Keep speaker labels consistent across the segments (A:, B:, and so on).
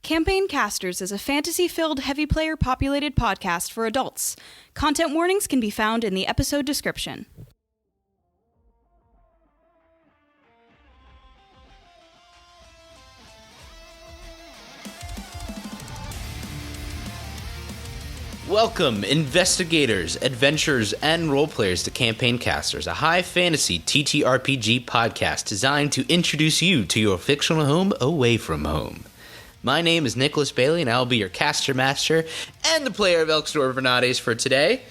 A: Campaign Casters is a fantasy-filled, heavy player-populated podcast for adults. Content warnings can be found in the episode description.
B: Welcome, investigators, adventurers, and roleplayers to Campaign Casters, a high fantasy TTRPG podcast designed to introduce you to your fictional home away from home. My name is Nicholas Bailey, and I'll be your caster master and the player of Elksdor Vernades for today.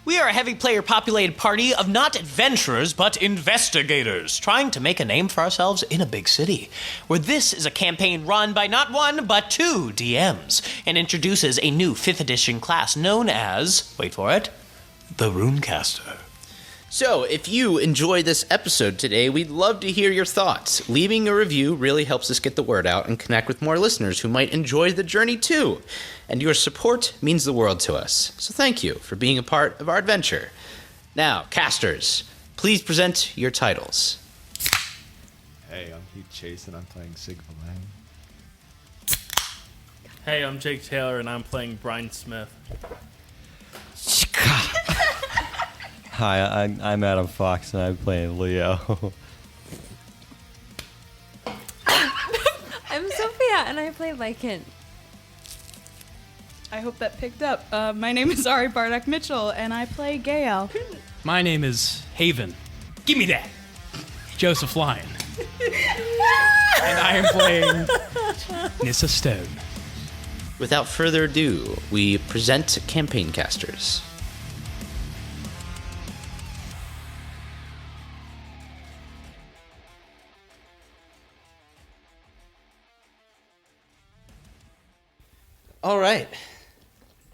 C: We are a heavy player-populated party of not adventurers, but investigators, trying to make a name for ourselves in a big city, where this is a campaign run by not one, but two DMs, and introduces a new 5th edition class known as, wait for it, the Runecaster.
B: So, if you enjoyed this episode today, we'd love to hear your thoughts. Leaving a review really helps us get the word out and connect with more listeners who might enjoy the journey too. And your support means the world to us. So thank you for being a part of our adventure. Now, casters, please present your titles.
D: Hey, I'm Heath Chase and I'm playing Sigva Lang.
E: Hey, I'm Jake Taylor and I'm playing Brian Smith.
F: Hi, I'm Adam Fox, and I'm playing Leo.
G: I'm Sophia, and I play Lycan.
A: I hope that picked up. My name is Ari Bardock Mitchell, and I play Gael.
H: My name is Haven. Give me that! Joseph-Lyon. And I am playing Nissa Stone.
B: Without further ado, we present Campaign Casters. All right.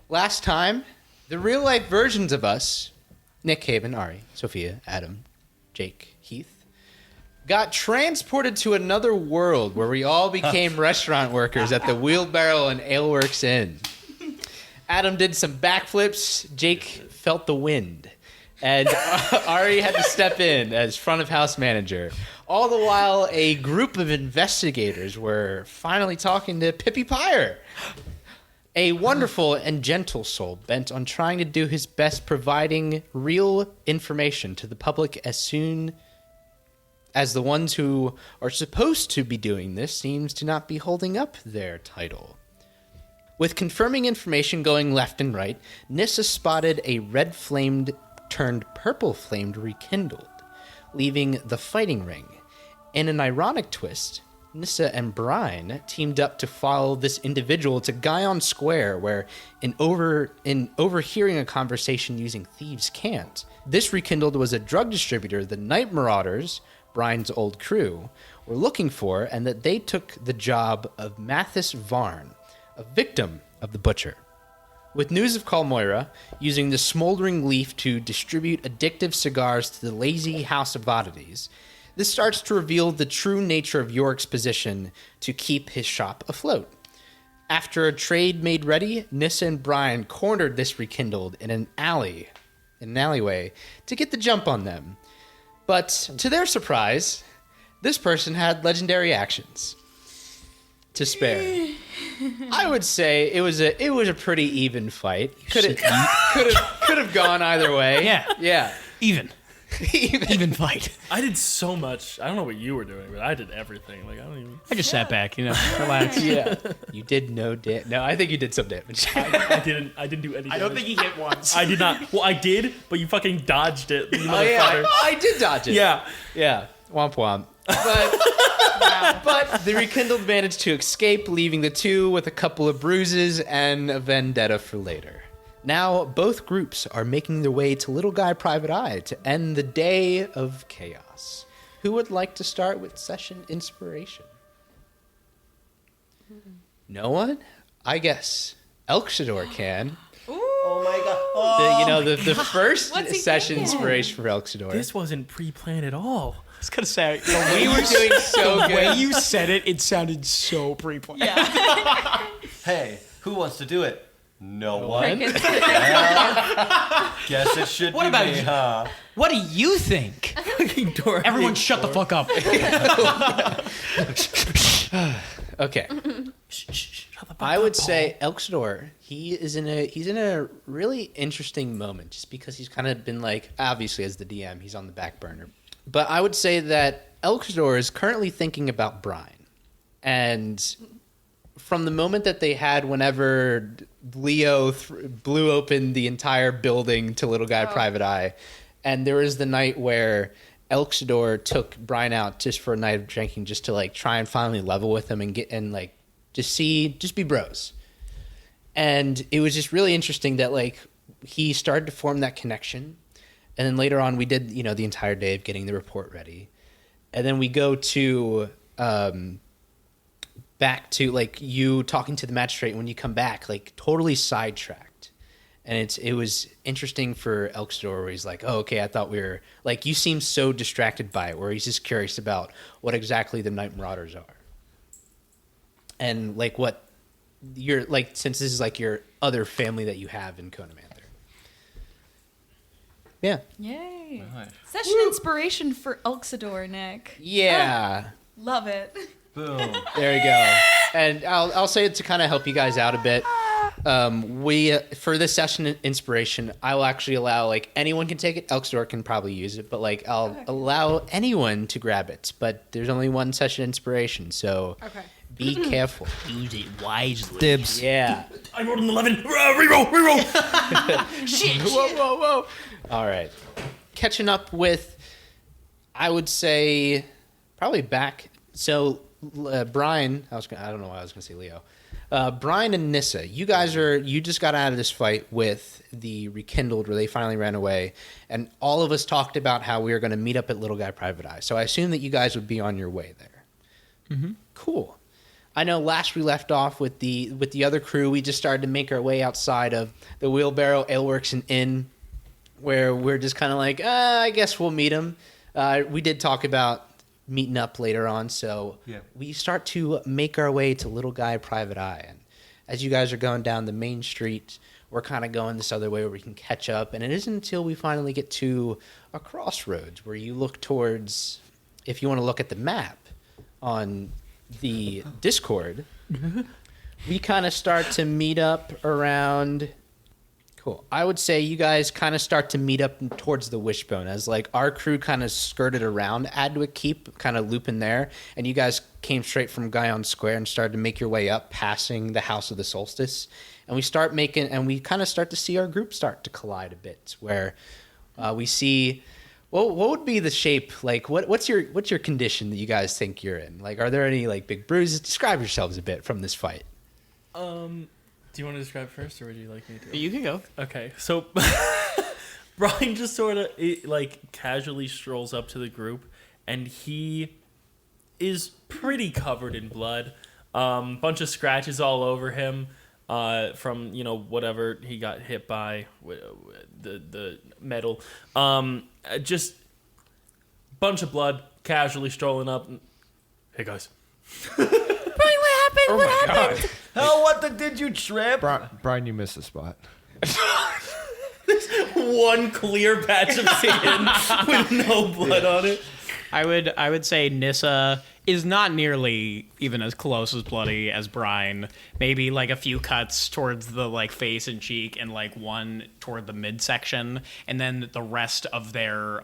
B: Last time, the real-life versions of us, Nick, Haven, Ari, Sophia, Adam, Jake, Heath, got transported to another world where we all became restaurant workers at the Wheelbarrow and Aleworks Inn. Adam did some backflips, Jake felt the wind, and Ari had to step in as front-of-house manager. All the while, a group of investigators were finally talking to Pippi Pyre, a wonderful and gentle soul bent on trying to do his best providing real information to the public as soon as the ones who are supposed to be doing this seems to not be holding up their title. With confirming information going left and right, Nissa spotted a red-flamed turned purple-flamed rekindled, leaving the fighting ring. In an ironic twist, Nissa and Brian teamed up to follow this individual to Guyon Square, where in overhearing a conversation using thieves' cant, this rekindled was a drug distributor the Night Marauders, Brian's old crew, were looking for, and that they took the job of Mathis Varn, a victim of the Butcher. With news of Kalmoira using the smoldering leaf to distribute addictive cigars to the lazy House of Oddities, this starts to reveal the true nature of Yorick's position to keep his shop afloat. After a trade made ready, Nissa and Brian cornered this rekindled in an alleyway, to get the jump on them. But to their surprise, this person had legendary actions to spare. I would say it was a pretty even fight. Could have gone either way. Yeah.
H: Even fight.
E: I did so much. I don't know what you were doing, but I did everything.
H: I just sat back, relaxed.
B: Yeah. You did no I think you did some damage.
E: I didn't do anything.
C: I don't think he hit once.
E: I did not. Well, I did, but you fucking dodged it. You
B: Oh yeah, I did dodge it.
E: Yeah.
B: Womp womp. But the rekindled managed to escape, leaving the two with a couple of bruises and a vendetta for later. Now, both groups are making their way to Little Guy Private Eye to end the day of chaos. Who would like to start with session inspiration? No one? I guess Elksdor can.
C: Oh my god.
B: The first session inspiration for Elksdor.
E: This wasn't pre-planned at all.
C: I was gonna say,
B: We were doing so good.
C: the way you said it, it sounded so pre-planned.
G: Yeah.
F: Hey, who wants to do it? No one.
G: Crickets.
F: Guess it should
C: What
F: be
C: about
F: me,
C: you?
F: huh?
C: What do you think? Everyone shut the fuck up.
B: Okay. I would say Elxdor, he's in a really interesting moment just because he's kind of been like, obviously as the DM, he's on the back burner. But I would say that Elxdor is currently thinking about Brian. And from the moment that they had whenever Leo blew open the entire building to Little Guy Private Eye, and there was the night where Elxdor took Brian out just for a night of drinking just to like try and finally level with him and just be bros. And it was just really interesting that like he started to form that connection. And then later on we did, the entire day of getting the report ready. And then we go to back to like you talking to the magistrate when you come back, like totally sidetracked. And it was interesting for Elxdor where he's like, oh, okay, I thought we were like, you seem so distracted by it, where he's just curious about what exactly the Night Marauders are. And like what you're like, since this is like your other family that you have in Chronomanther. Yeah.
A: Yay.
F: Nice.
A: Session inspiration for Elxdor, Nick.
B: Yeah.
A: Love it.
F: Boom.
B: There we go. And I'll say it to kind of help you guys out a bit. We for this session inspiration, I will actually allow like anyone can take it. Elxdor can probably use it, but like I'll allow anyone to grab it. But there's only one session inspiration, so be careful.
C: Use it wisely.
F: Dibs.
B: Yeah.
E: I rolled an 11. Reroll.
B: Shit. Whoa. All right. Catching up with, I would say, probably back. So Brian, I don't know why I was going to say Leo. Brian and Nissa, you just got out of this fight with the Rekindled where they finally ran away, and all of us talked about how we were going to meet up at Little Guy Private Eye. So I assume that you guys would be on your way there. Mm-hmm. Cool. I know last we left off with the other crew, we just started to make our way outside of the Wheelbarrow Aleworks and Inn, where we're just kind of like, I guess we'll meet him. We did talk about meeting up later on, so we start to make our way to Little Guy Private Eye. And as you guys are going down the main street, we're kind of going this other way where we can catch up. And it isn't until we finally get to a crossroads where you look towards, if you want to look at the map on the Discord, we kind of start to meet up around. Cool. I would say you guys kind of start to meet up towards the Wishbone as like our crew kind of skirted around Adwick Keep, kind of looping there, and you guys came straight from Guyon Square and started to make your way up, passing the House of the Solstice, and we kind of start to see our group start to collide a bit, where we see. Well, what would be the shape? Like, what's your condition that you guys think you're in? Like, are there any like big bruises? Describe yourselves a bit from this fight.
E: Do you want to describe first, or would you like me to?
C: You can go.
E: Okay, so Brian just sort of like casually strolls up to the group, and he is pretty covered in blood. Bunch of scratches all over him from whatever he got hit by, the metal. Just bunch of blood. Casually strolling up. Hey guys.
G: What happened?
F: Oh, what did you trip?
D: Brian, you missed a spot.
E: One clear patch of skin with no blood on it.
H: I would say Nissa is not nearly even as close as bloody as Brian. Maybe like a few cuts towards the like face and cheek, and like one toward the midsection, and then the rest of their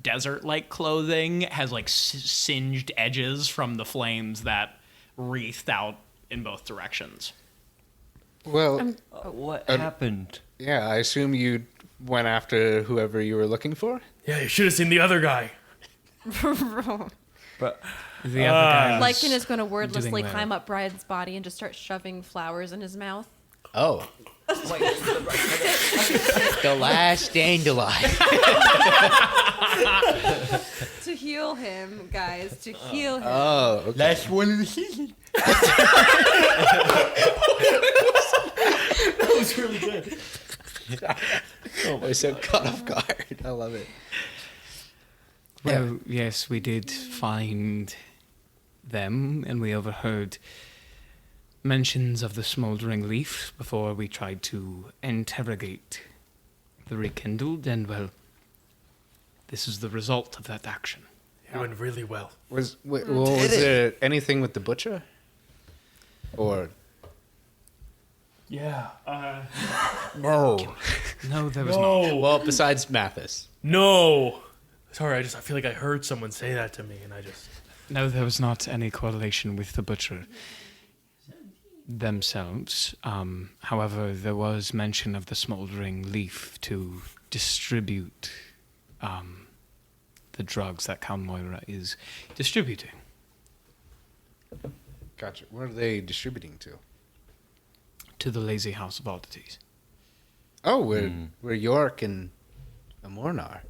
H: desert-like clothing has like singed edges from the flames that wreathed out in both directions.
B: Well,
F: What happened?
B: yeah, I assume you went after whoever you were looking for.
E: Yeah, you should have seen the other guy.
F: But
H: The other guy was
G: Lycan is going to wordlessly
H: doing that.
G: climb up Brian's body and just start shoving flowers in his mouth.
B: Oh. The last dandelion.
G: To heal him, guys. To heal him.
B: Oh, okay.
F: last one of the season.
E: That was really good.
B: Oh, we're so caught off guard. I love it.
H: Well, yes, we did find them, and we overheard mentions of the smoldering leaf before we tried to interrogate the Rekindled, and well, this is the result of that action.
E: It went really well.
B: Was there anything with the butcher? Or
E: Yeah.
B: no?
H: No, there was not.
B: Well, besides Mathis.
E: No. Sorry, I feel like I heard someone say that to me, and I just.
H: No, there was not any correlation with the butcher themselves. However, there was mention of the smoldering leaf to distribute the drugs that Count Moira is distributing.
B: Gotcha. What are they distributing to?
H: To the Lazy House of Oddities.
B: Oh, we're York and Amornar.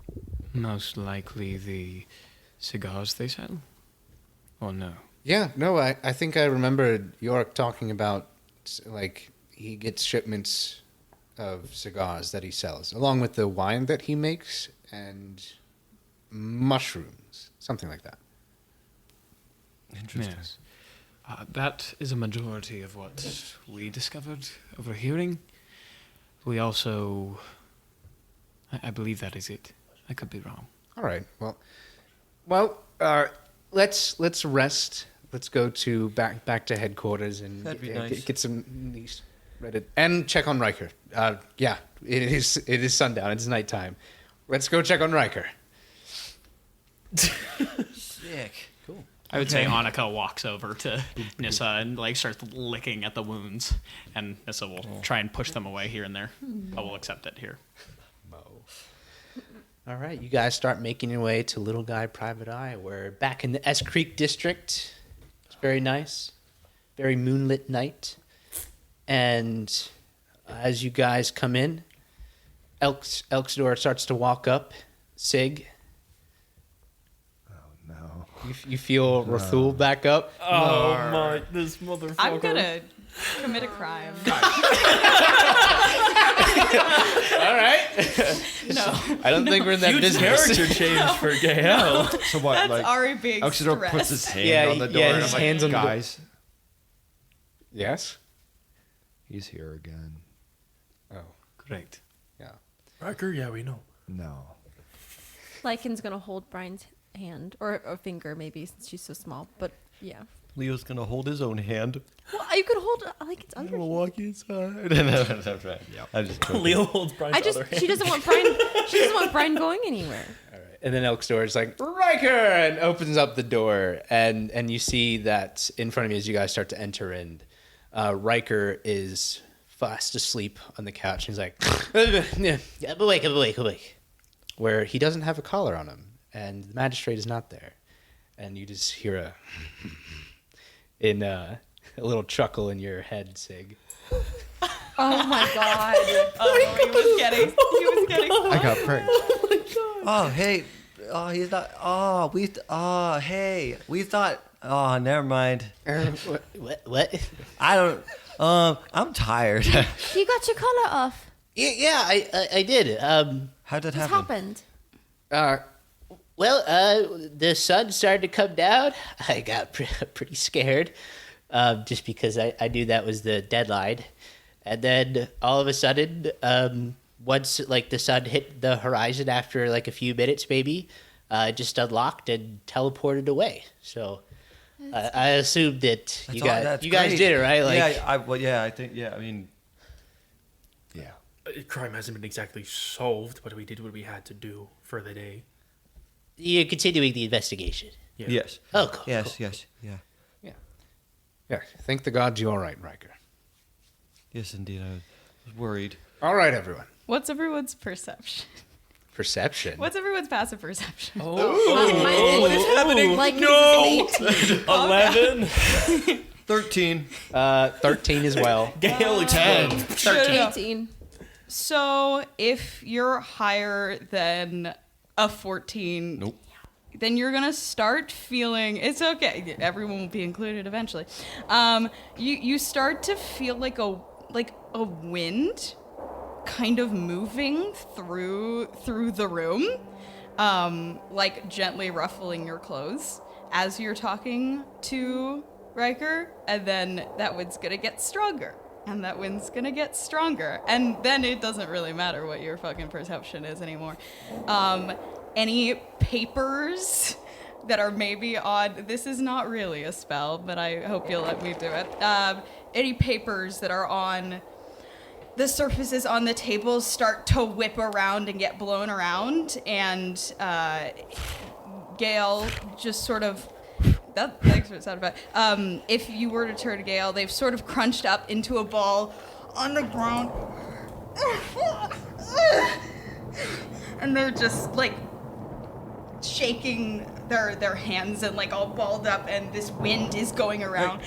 H: Most likely the cigars they sell? Or no?
B: Yeah, no, I think I remembered York talking about, like, he gets shipments of cigars that he sells, along with the wine that he makes and mushrooms, something like that.
F: Interesting.
H: Yes. That is a majority of what we discovered overhearing. We also... I believe that is it. I could be wrong.
B: All right, well, let's rest. Let's go to back to headquarters and
F: That'd be nice.
B: get some news read and check on Riker. Yeah, it is sundown. It's nighttime. Let's go check on Riker.
F: Sick.
B: Cool.
H: I would say Annika walks over to Nissa and like starts licking at the wounds, and Nissa will try and push them away here and there. I will accept it here.
B: All right, you guys start making your way to Little Guy Private Eye. We're back in the S Creek district. It's very nice, very moonlit night. And as you guys come in, Elksdor starts to walk up. Sig,
D: No.
B: you feel Rathul back up.
E: Oh my! This motherfucker.
A: I'm gonna commit a crime.
B: All right.
A: No.
B: I don't think we're in that
E: Huge
B: business.
E: character change for Gael.
D: So what?
A: That's
D: like
A: Ari being
D: Elxidor
A: stressed.
D: puts his hand
B: Yeah,
D: on the door.
B: yeah,
D: and
B: his
D: I'm like,
B: hand's on the door.
D: guys,
B: Yes.
D: he's here again.
B: Oh,
H: Great.
B: yeah.
E: Riker, yeah, we know.
D: No.
G: Lycan's gonna hold Brian's hand or finger maybe since she's so small. But yeah.
F: Leo's gonna hold his own hand.
G: Well, you could hold Lycan's other.
F: We'll walk inside. That's right. I'm just joking.
E: Leo holds Brian's other hand.
G: She doesn't want Brian. She doesn't want Brian going anywhere.
B: All right. And then Elksdor is like, Riker! And opens up the door. And you see that in front of you as you guys start to enter in, Riker is fast asleep on the couch. He's like, I'm awake. Where he doesn't have a collar on him. And the magistrate is not there. And you just hear a little chuckle in your head, Sig.
G: Oh my god.
A: Oh, he was getting.
D: I got pranked.
F: Oh, hey. Oh, he's not. Oh, hey. We thought. Oh, never mind.
B: What?
F: I don't. I'm tired.
G: You got your collar off.
B: Yeah, I did.
F: How did that
G: What
F: happen?
G: happened?
B: The sun started to come down. I got pretty scared, just because I knew that was the deadline. And then all of a sudden, once like the sun hit the horizon after like a few minutes, maybe, it just unlocked and teleported away. So I assumed that you guys did it, right? Like,
F: I think, I mean,
D: Yeah.
E: Crime hasn't been exactly solved, but we did what we had to do for the day.
B: you're continuing the investigation.
E: Yeah.
F: yes.
B: Oh, cool.
F: Yes,
B: cool.
F: yes, yeah.
B: Yeah. Thank the gods you're all right, Riker.
F: Yes, indeed. I was worried.
B: All right, everyone.
A: What's everyone's perception?
B: Perception.
A: What's everyone's passive perception?
G: What is happening? Like no.
E: 11.
F: 13.
B: 13 as well.
E: Gail explodes.
G: 18.
A: So if you're higher than a 14,
F: Nope.
A: then you're gonna start feeling it's okay. Everyone will be included eventually. You start to feel like a wind kind of moving through the room, like gently ruffling your clothes as you're talking to Riker, and then that wind's gonna get stronger. And that wind's gonna get stronger. And then it doesn't really matter what your fucking perception is anymore. Any papers that are maybe on. This is not really a spell, but I hope you'll let me do it. Any papers that are on the surfaces on the tables start to whip around and get blown around, and Gale just sort of. Thanks for the sound effect. If you were to turn to Gale, they've sort of crunched up into a ball on the ground. And they're just like shaking their hands and like all balled up, and this wind is going around.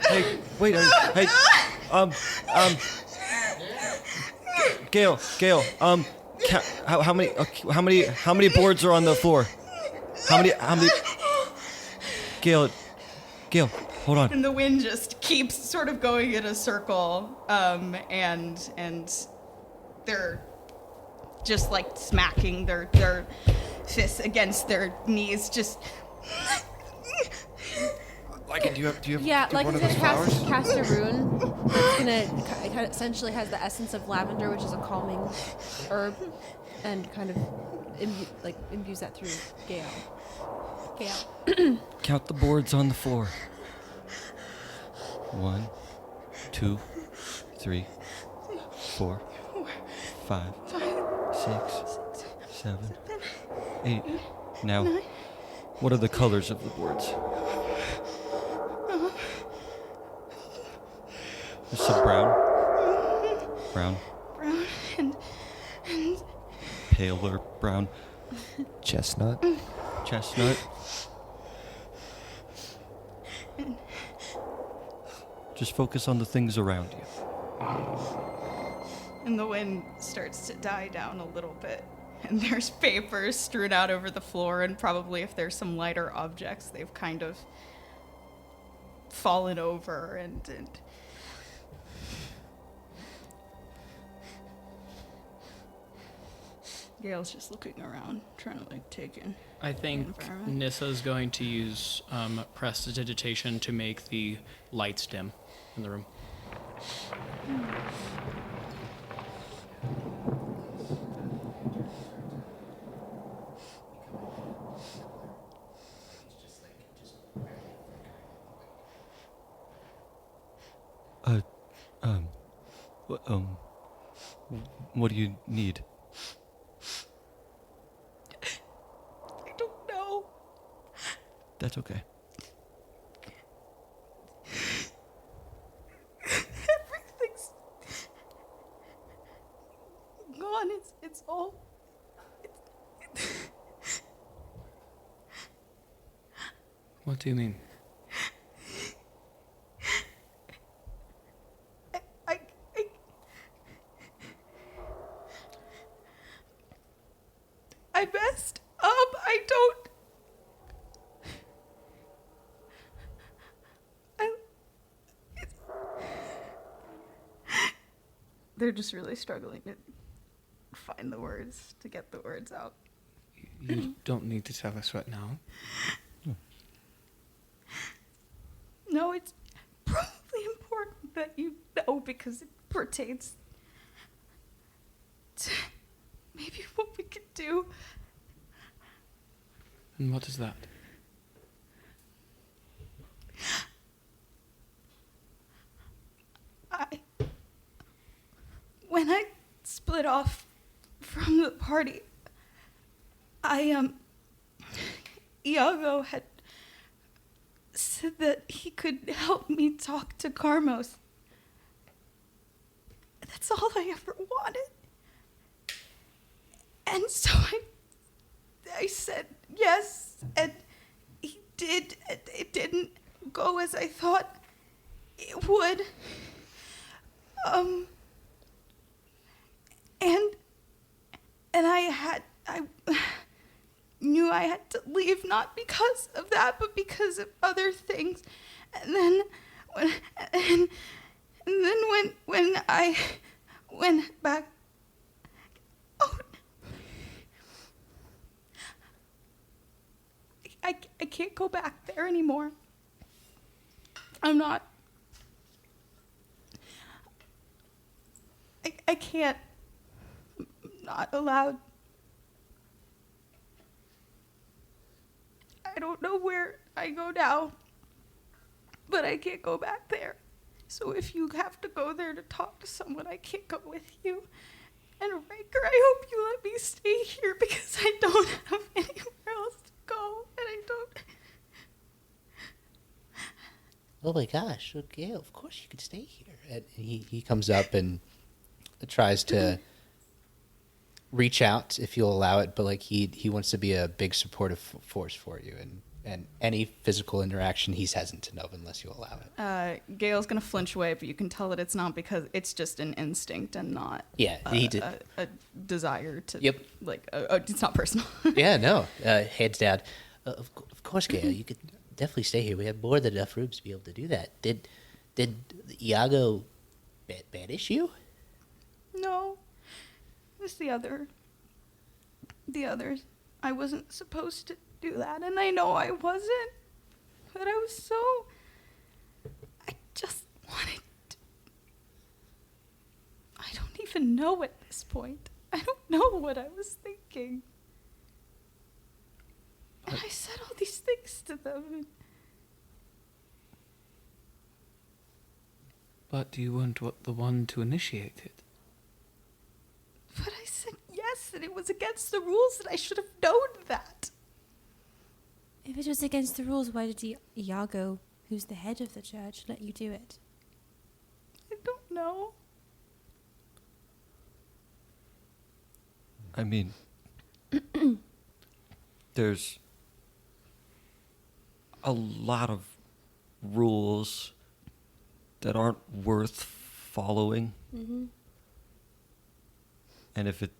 F: Hey, wait, hey, Gale, how many boards are on the floor? How many? Gale, hold on.
A: And the wind just keeps sort of going in a circle, and they're just like smacking their fists against their knees, just.
F: Lycan, do you have
G: Yeah,
F: one
G: like
F: of those flowers?
G: cast a rune that's gonna it kind of essentially has the essence of lavender, which is a calming herb, and kind of imbues that through Gale.
F: Count the boards on the floor. 1, 2, 3, 4, 5, 6, 7, 8. Now, what are the colors of the boards? There's some brown,
A: and
F: paler brown,
D: Chestnut.
F: chestnut. Just focus on the things around you.
A: And the wind starts to die down a little bit. And there's papers strewn out over the floor, and probably if there's some lighter objects, they've kind of fallen over and Gale's just looking around, trying to like take in.
H: I think
A: environment.
H: Nissa's going to use prestidigitation to make the lights dim in the room.
F: What do you need?
A: I don't know.
F: That's okay.
A: Everything's gone. It's all.
H: What do you mean?
A: I messed up. I don't. They're just really struggling to find the words, to get the words out.
H: You don't need to tell us right now.
A: No, it's probably important that you know because it pertains to maybe what we could do.
H: And what is that?
A: When I split off from the party, Iago had said that he could help me talk to Carmos. That's all I ever wanted. And so I said yes, and he did. It didn't go as I thought it would. And I knew I had to leave, not because of that, but because of other things. And then when I went back, I can't go back there anymore. I'm not. I can't. I'm not allowed. I don't know where I go now, but I can't go back there. So if you have to go there to talk to someone, I can't go with you. And Riker, I hope you let me stay here because I don't have anywhere else to go, and I don't.
B: Oh my gosh, okay, of course you could stay here. And he comes up and tries to reach out if you'll allow it, but like he wants to be a big supportive force for you, and any physical interaction he's hesitant of unless you allow it.
A: Gail's gonna flinch away, but you can tell that it's not because it's just an instinct and not a desire to.
B: Yep.
A: It's not personal.
B: Yeah, no, heads down. Of course, Gail, you could definitely stay here. We have more than enough rooms to be able to do that. Did Iago banish you?
A: No, it's the others. I wasn't supposed to do that, and I know I wasn't, but I just wanted to. I don't even know at this point. I don't know what I was thinking. And I said all these things to them.
I: But you weren't the one to initiate it.
A: But I said yes, and it was against the rules, and I should have known that.
G: If it was against the rules, why did Iago, who's the head of the church, let you do it?
A: I don't know.
F: I mean, there's a lot of rules that aren't worth following.
G: Mm-hmm.
F: And if it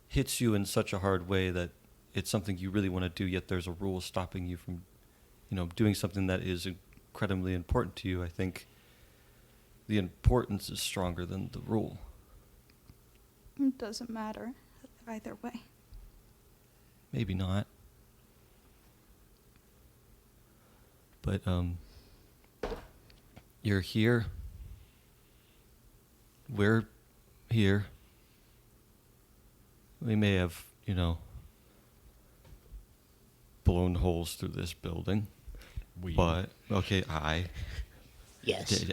F: hits you in such a hard way that it's something you really want to do, yet there's a rule stopping you from, doing something that is incredibly important to you, I think the importance is stronger than the rule.
A: It doesn't matter either way.
F: Maybe not. But, you're here. We're here. We may have, blown holes through this building. But, okay,
B: Yes.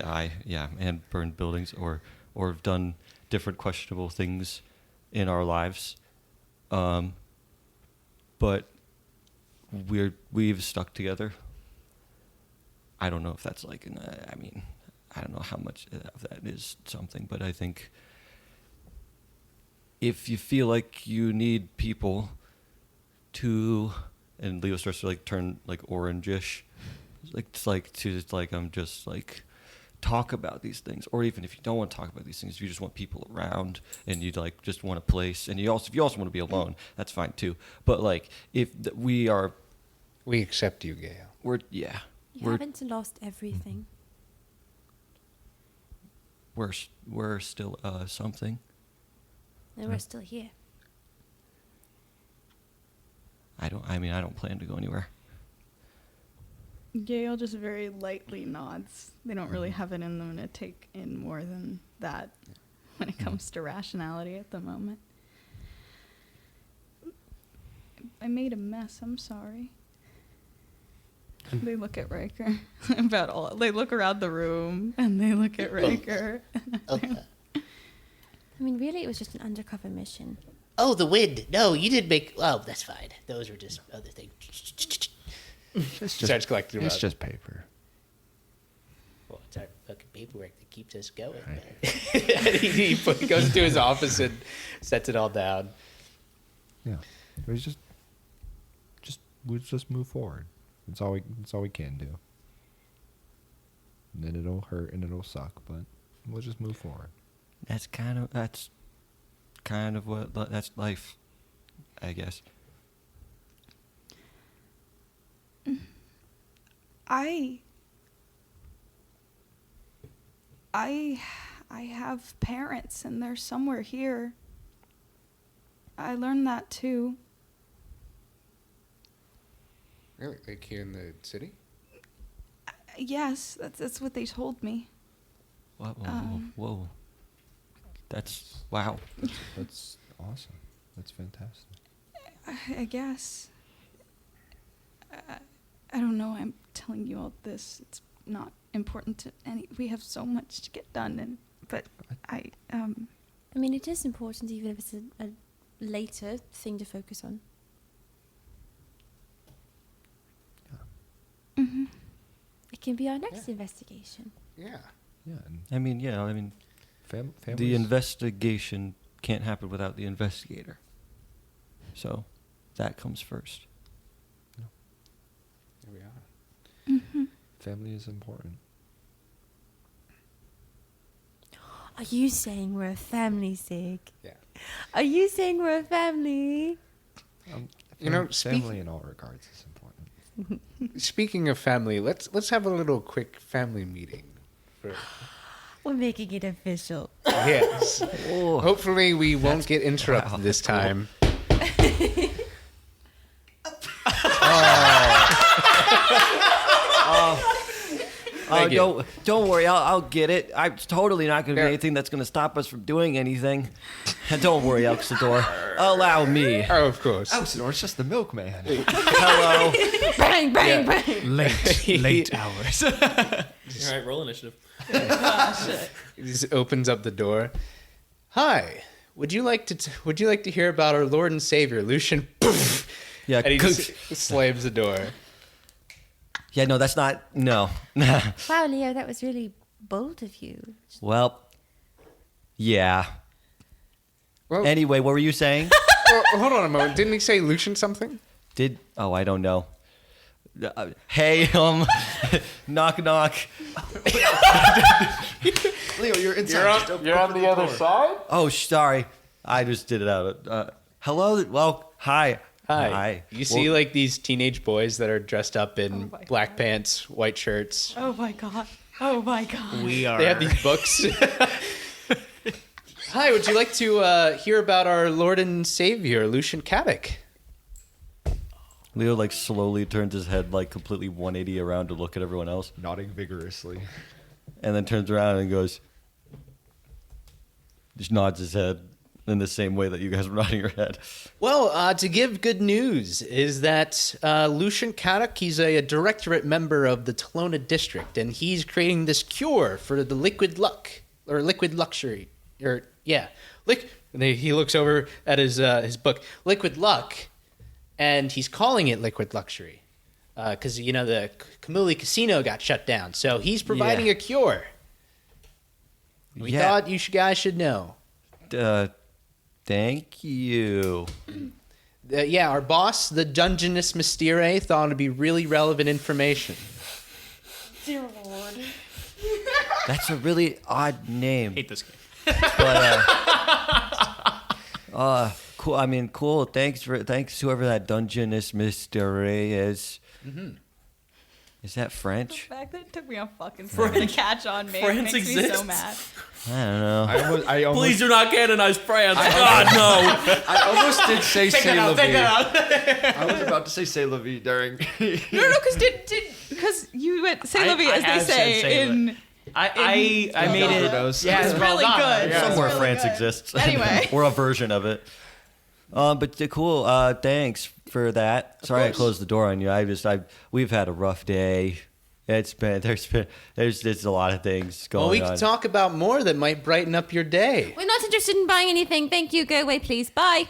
F: and burned buildings or have done different questionable things in our lives. But we've stuck together. I don't know if that's I don't know how much of that is something, but I think if you feel like you need people to, and Leo starts to turn orangish, talk about these things, or even if you don't want to talk about these things, you just want people around, and you just want a place, and if you also want to be alone, that's fine too. But we
B: accept you, Gail.
G: You haven't lost everything.
F: We're still something.
G: And we're still here.
F: I don't plan to go anywhere.
A: Gail just very lightly nods. They don't really have it in them to take in more than that when it comes to rationality at the moment. I made a mess. I'm sorry. They look at Riker. They look around the room and they look at Riker.
G: Really, it was just an undercover mission.
B: Oh, the wind. No, you did make... Oh, that's fine. Those were just other things. Starts collecting them
D: It's
B: up.
D: just paper.
B: Well, it's our fucking paperwork that keeps us going. Right. he goes to his office and sets it all down.
D: Yeah, we just move forward. That's all we can do. And then it'll hurt and it'll suck, but we'll just move forward.
F: That's kind of what that's life, I guess.
A: I have parents and they're somewhere here. I learned that too.
B: Really? Like here in the city?
A: Yes, that's what they told me.
F: Whoa. That's wow.
D: That's awesome. That's fantastic.
A: I guess. I don't know. I'm telling you all this. It's not important to any. We have so much to get done, but I
G: mean, it is important, even if it's a later thing to focus on.
A: Mm-hmm.
G: It can be our next investigation.
B: Yeah.
D: Yeah. And
F: I mean, the
D: families.
F: investigation can't happen without the investigator. So that comes first.
B: Here we are.
A: Mm-hmm.
D: Family is important.
G: Are you saying we're a family, Sig?
B: Yeah.
G: Are you saying we're a family?
B: You know,
D: family in all regards is important.
B: Speaking of family, let's have a little quick family meeting.
G: We're making it official.
B: Yes.
F: Oh,
B: Hopefully we won't get interrupted this time. Thank you.
F: don't worry, I'll get it. I'm totally not going to
B: Yeah.
F: do anything that's going to stop us from doing anything. Don't worry, Elxador. Allow me.
B: Oh, of course.
D: Elxador, it's just the milkman.
F: Hello.
G: Bang, bang, bang.
H: Late hours.
E: All right, roll initiative.
B: He just opens up the door. Hi. Would you like to hear about our Lord and Savior, Lucian?
F: Yeah,
B: And he just slams the door.
F: yeah, no, that's not. No.
G: Wow, Leo, that was really bold of you.
F: Well, yeah.
B: Well,
F: Anyway, what were you saying?
B: hold on a moment. Didn't he say Lucian something?
F: Oh, I don't know. Hey, knock, knock.
D: Leo, you're inside.
B: You're on the other side?
F: Oh, sorry. I just did it out. Hello? Well, hi.
B: Hi. You see, like, these teenage boys that are dressed up in
A: my
B: black
A: God.
B: pants, white shirts.
A: Oh my god. Oh my god.
H: We are.
B: They have these books. Hi, would you like to hear about our Lord and Savior, Lucian Caddick?
F: Leo, like, slowly turns his head, like, completely 180 around to look at everyone else,
D: Nodding vigorously.
F: and then turns around and goes, just nods his head in the same way that you guys were nodding your head.
B: Well, to give good news is that Lucian Caddick, he's a directorate member of the Telona district, and he's creating this cure for the liquid luxury. He looks over at his book, Liquid Luck, and he's calling it Liquid Luxury. Because, the Kamuli Casino got shut down, so he's providing a cure. We thought you guys should know.
F: Thank you.
B: Our boss, the Dungeness Mystere, thought it'd be really relevant information.
G: Dear Lord.
F: That's a really odd name.
H: Hate this game.
F: But cool. I mean, cool. Thanks whoever that Dungeness Mystery is.
B: Mm-hmm.
F: Is that French?
A: The fact that it took me a fucking second to catch on
E: France
A: makes me so
E: exists?
A: mad.
F: I don't know.
D: I almost,
E: Please do not canonize France. God, no.
D: I almost did say C'est la
H: Take
D: vie.
H: that out.
D: I was about to say C'est la vie during.
A: No, because you went say la vie,
H: I
A: as they
H: have said
A: say
H: say la-
A: in.
H: I made it.
D: Overdose.
H: Yeah,
A: It's
H: well
A: really
H: done.
A: good.
H: Yeah.
F: Somewhere
A: really
F: France
A: good.
F: exists.
A: Anyway.
F: Or a version of it. Cool. Thanks for that. Sorry I closed the door on you. We've had a rough day. There's a lot of things going
B: Well, we
F: on.
B: can talk about more that might brighten up your day.
G: We're not interested in buying anything. Thank you. Go away, please. Bye.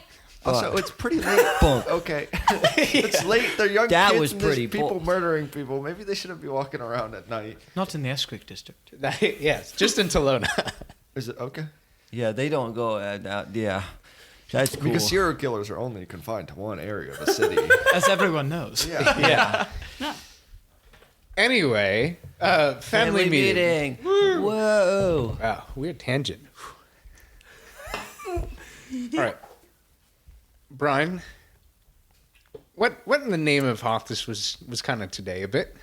D: Also, it's pretty late.
F: Bunk.
D: Okay. It's late. They're young
F: That
D: kids
F: was
D: and there's
F: pretty
D: people
F: bold.
D: murdering people. Maybe they shouldn't be walking around at night.
H: Not in the Esquick district.
B: Yes, just in Telona.
D: Is it okay?
F: Yeah, they don't go. Yeah, that's cool.
D: Because serial killers are only confined to one area of the city.
H: As everyone knows.
D: Yeah.
B: Yeah. Anyway, family meeting.
F: Whoa.
B: Wow, weird tangent. All right, Brian. What in the name of Hothus was kind of today a bit?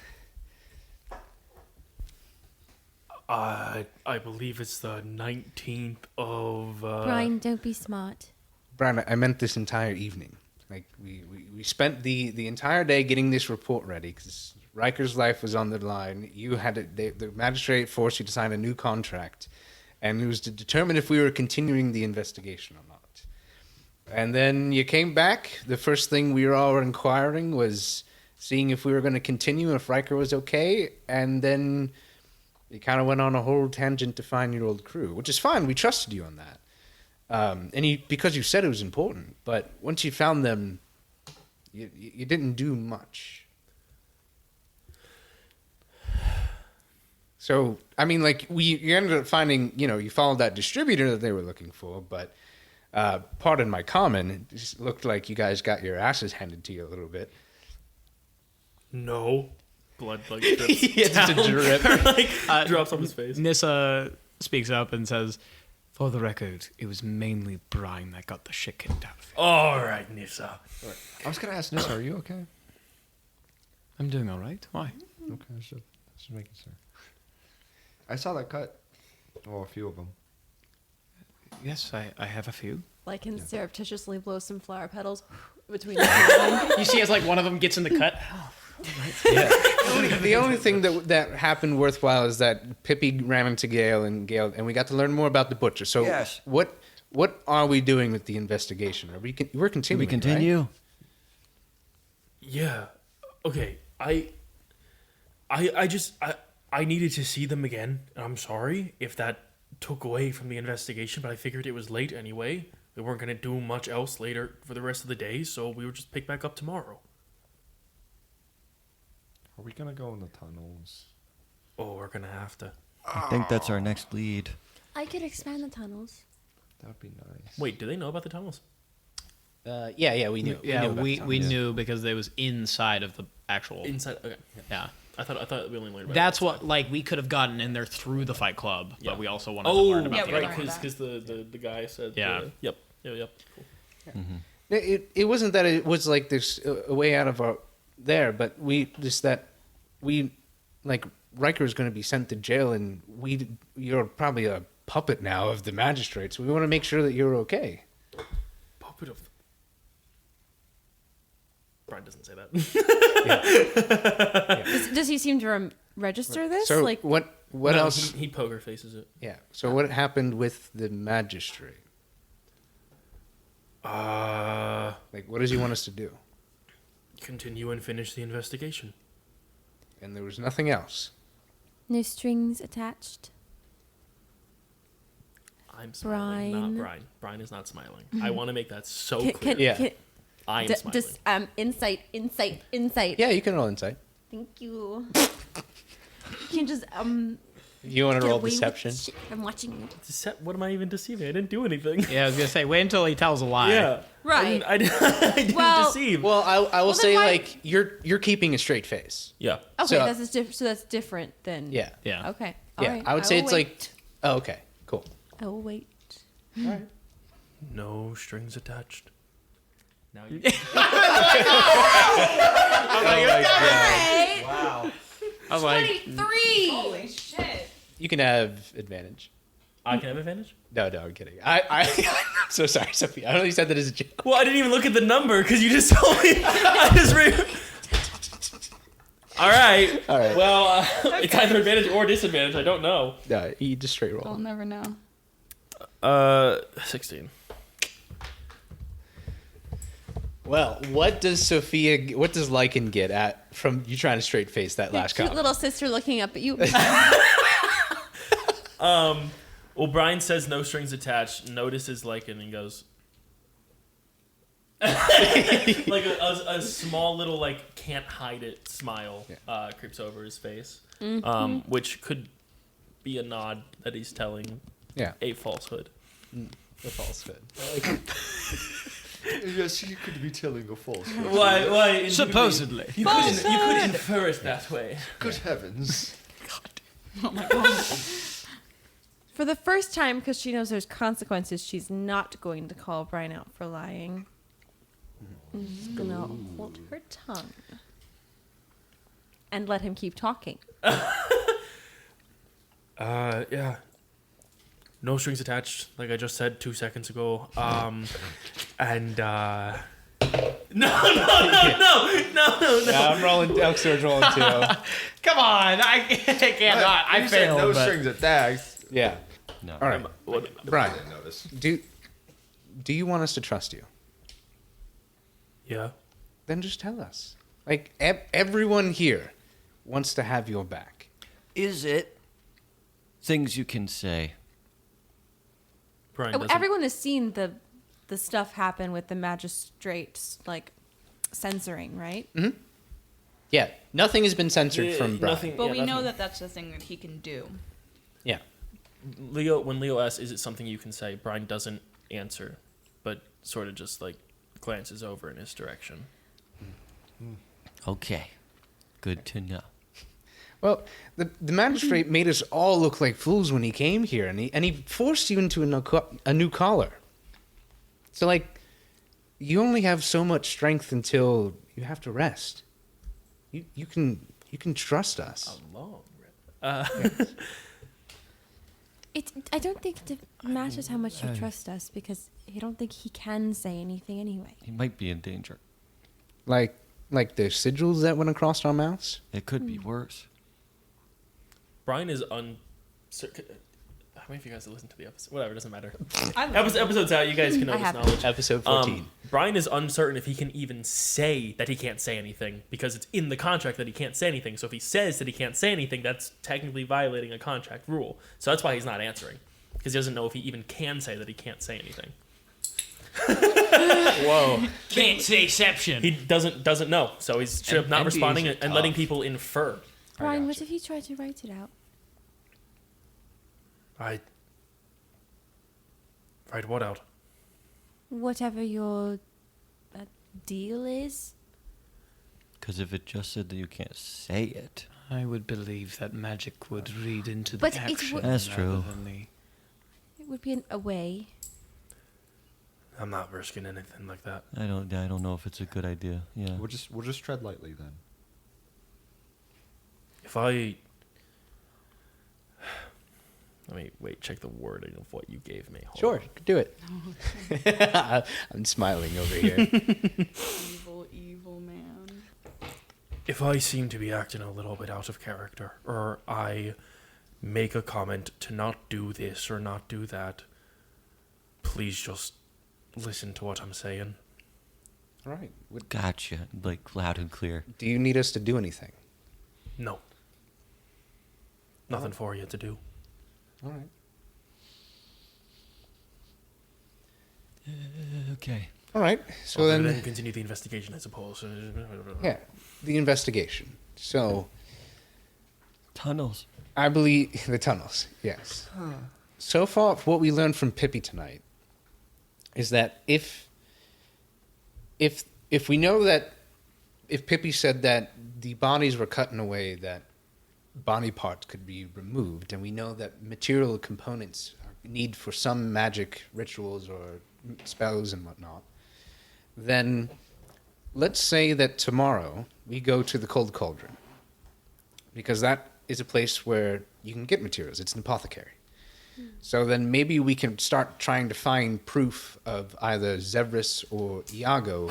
E: I believe it's the 19th of...
G: Brian, don't be smart.
B: Brian, I meant this entire evening. Like we spent the entire day getting this report ready because Riker's life was on the line. You had the magistrate forced you to sign a new contract, and it was to determine if we were continuing the investigation or not. And then you came back. The first thing we were all inquiring was seeing if we were going to continue, if Riker was okay, and then you kind of went on a whole tangent to find your old crew, which is fine. We trusted you on that. Because you said it was important, but once you found them, you didn't do much. So, I mean, like, you ended up finding, you followed that distributor that they were looking for, but pardon my comment, it just looked like you guys got your asses handed to you a little bit.
E: No. Blood like drips
B: It's
E: down.
B: a drip.
E: Like, drops off his face.
H: Nissa speaks up and says, "For the record, it was mainly Brian that got the shit kicked out of him.
E: All right, Nissa.
D: I was gonna ask Nissa, are you okay?
H: I'm doing all right. Why?
D: Okay, just making sure. I saw that cut. Oh, a few of them.
H: Yes, I have a few.
G: Lycan surreptitiously blows some flower petals between the two of them.
H: You see as like one of them gets in the cut.
B: The only thing that happened worthwhile is that Pippi ran into Gale, and we got to learn more about the butcher. So,
F: Yes.
B: what are we doing with the investigation? We're continuing.
F: Can we continue?
B: Right?
E: Yeah. Okay. I needed to see them again. And I'm sorry if that took away from the investigation, but I figured it was late anyway. We weren't gonna do much else later for the rest of the day, so we would just pick back up tomorrow.
D: Are we gonna go in the tunnels?
E: Oh, we're gonna have to.
F: I think that's our next lead.
G: I could expand the tunnels.
D: That would be nice.
E: Wait, do they know about the tunnels?
B: Yeah, we knew.
H: Yeah,
B: about
H: we
B: the tunnels.
H: knew because it was inside of the actual.
E: Inside. Okay.
H: Yeah.
E: I thought we only learned about.
H: That's
E: it
H: what, like, we could have gotten in there through the Fight Club,
E: Yeah.
H: but we also wanted to
E: Oh,
H: learn about
A: Yeah,
H: the
A: we
H: other
E: right,
A: learned
H: one.
E: because the guy said.
H: Yeah.
E: Yep. Cool.
B: It wasn't that it was like this a way out of our there, but like Riker is going to be sent to jail, and you're probably a puppet now of the magistrates. We want to make sure that you're okay.
E: Puppet of. Brian doesn't say that.
G: Does he seem to register this?
B: So
G: like,
B: what
E: No,
B: else?
E: He poker faces it.
B: Yeah. So what happened with the magistrate? Like, what does he want us to do?
E: Continue and finish the investigation.
B: And there was nothing else.
G: no strings attached.
E: I'm smiling, not
G: Brian.
E: Brian. Brian is not smiling. I want to make that so
G: Can,
E: clear.
B: Yeah.
E: I am smiling.
G: Insight.
B: Yeah, you can roll insight.
G: Thank you. You can just
B: You want to
G: get
B: roll
G: away with
B: deception?
G: shit. I'm watching you.
E: What am I even deceiving? I didn't do anything.
H: Yeah, I was going to say, wait until he tells a lie.
E: Yeah.
G: Right.
E: I didn't
G: Well-
E: deceive.
B: Well, I will
G: Well,
B: say,
G: then why-
B: like, you're keeping a straight face.
E: Yeah.
G: Okay,
B: So-
G: so that's different than.
B: Yeah.
H: Yeah.
G: Okay.
B: Yeah.
G: All right.
B: I would say
G: will
B: it's
G: wait.
B: like. Oh, okay. Cool.
G: I will wait.
E: No strings attached. Now you.
H: I was like,
G: 23.
A: Holy shit.
B: You can have advantage.
E: I can have advantage?
B: No, I'm kidding. I'm so sorry, Sophie. I know you said that as a joke.
E: Well, I didn't even look at the number because you just told me. I just All right.
B: All right.
E: Well, it's either advantage or disadvantage. I don't know.
B: No, you just straight roll.
A: I'll never know.
E: 16.
B: Well, what does Lycan get at from you trying to straight face that last
G: Cute
B: comment?
G: little sister looking up at you.
E: Well, Brian says no strings attached. Notices Lycan and goes. Like a small little like can't hide it smile creeps over his face, which could be a nod that he's telling
B: Yeah,
E: a falsehood.
B: the falsehood.
D: Yes, you could be telling a false.
E: Why?
H: supposedly.
E: You could infer it that way.
D: Good heavens.
G: For the first time, because she knows there's consequences, she's not going to call Brian out for lying. She's going to hold her tongue. And let him keep talking.
E: Yeah. No strings attached, like I just said 2 seconds ago. And no.
B: Yeah, I'm rolling. Elxor's rolling too.
H: Come on, I cannot. I
D: You said
H: failed.
D: no
H: but-
D: strings attached.
B: Yeah.
F: No.
B: All right, Brian.
D: I didn't notice.
B: Do you want us to trust you?
E: Yeah.
B: Then just tell us. Like, everyone here wants to have your back.
F: Is it things you can say?
E: Brian
G: Oh,
E: doesn't.
G: everyone has seen the stuff happen with the magistrates, like, censoring, right?
B: Yeah, nothing has been censored from Brian.
E: Nothing-
A: But
E: yeah,
A: we know
E: nothing.
A: that that's the thing that he can do.
B: Yeah.
E: When Leo asks, "Is it something you can say?" Brian doesn't answer, but sort of just like glances over in his direction.
F: Okay. Good to know.
B: Well, the magistrate made us all look like fools when he came here, and he forced you into a new collar. So, like, you only have so much strength until you have to rest. You can trust us.
E: Long
G: I don't think it matters how much you trust us, because I don't think he can say anything anyway.
F: He might be in danger.
B: Like the sigils that went across our mouths.
F: It could be worse.
E: Brian is uncertain. How many of you guys have listened to the episode? Whatever, doesn't matter.
A: I love
E: Episode's out. You guys can know
G: I
E: this
G: have.
E: knowledge.
B: Episode 14.
E: Brian is uncertain if he can even say that he can't say anything, because it's in the contract that he can't say anything. So if he says that he can't say anything, that's technically violating a contract rule. So that's why he's not answering, because he doesn't know if he even can say that he can't say anything. Whoa.
H: Can't say exception.
E: He doesn't know. So he's straight up not
B: NPAs
E: responding
B: are
E: and letting
B: tough.
E: people infer.
G: Brian, what if you try to write it out?
E: Write what out?
G: Whatever your deal is?
F: Because if it just said that you can't say it.
I: I would believe that magic would read into the
G: But it
I: action.
G: would-
F: That's
I: rather
F: true.
I: than the-
G: It would be a way.
E: I'm not risking anything like that.
F: I don't know if it's a good idea. Yeah.
D: We'll just tread lightly then.
E: If I... Let me check the wording of what you gave me. Hold
B: Sure,
E: on.
B: do it. I'm smiling over here.
A: evil man.
E: If I seem to be acting a little bit out of character, or I make a comment to not do this or not do that, please just listen to what I'm saying.
B: All right.
F: Gotcha. Like loud and clear.
B: Do you need us to do anything?
E: No. Nothing for you to do.
B: All right.
F: Okay.
B: All right. So
E: Other
B: then,
E: than continue the investigation, I suppose.
B: yeah, the investigation. So
F: Tunnels.
B: I believe the tunnels. Yes. So far, what we learned from Pippi tonight is that if we know that if Pippi said that the bodies were cut in a way that body parts could be removed, and we know that material components are need for some magic rituals or spells and whatnot, then let's say that tomorrow we go to the Cold Cauldron, because that is a place where you can get materials. It's an apothecary. So then maybe we can start trying to find proof of either Zevris or Iago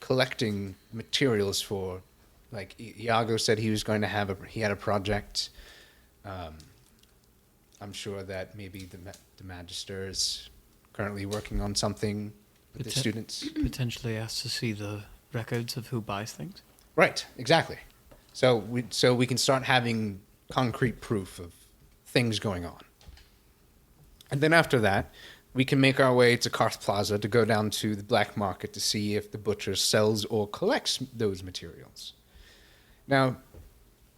B: collecting materials for, like, Iago said he was going to have he had a project. I'm sure that maybe the Magister is currently working on something with the students.
I: Potentially asked to see the records of who buys things.
B: Right, exactly. So we can start having concrete proof of things going on. And then after that, we can make our way to Carth Plaza to go down to the black market to see if the butcher sells or collects those materials. Now,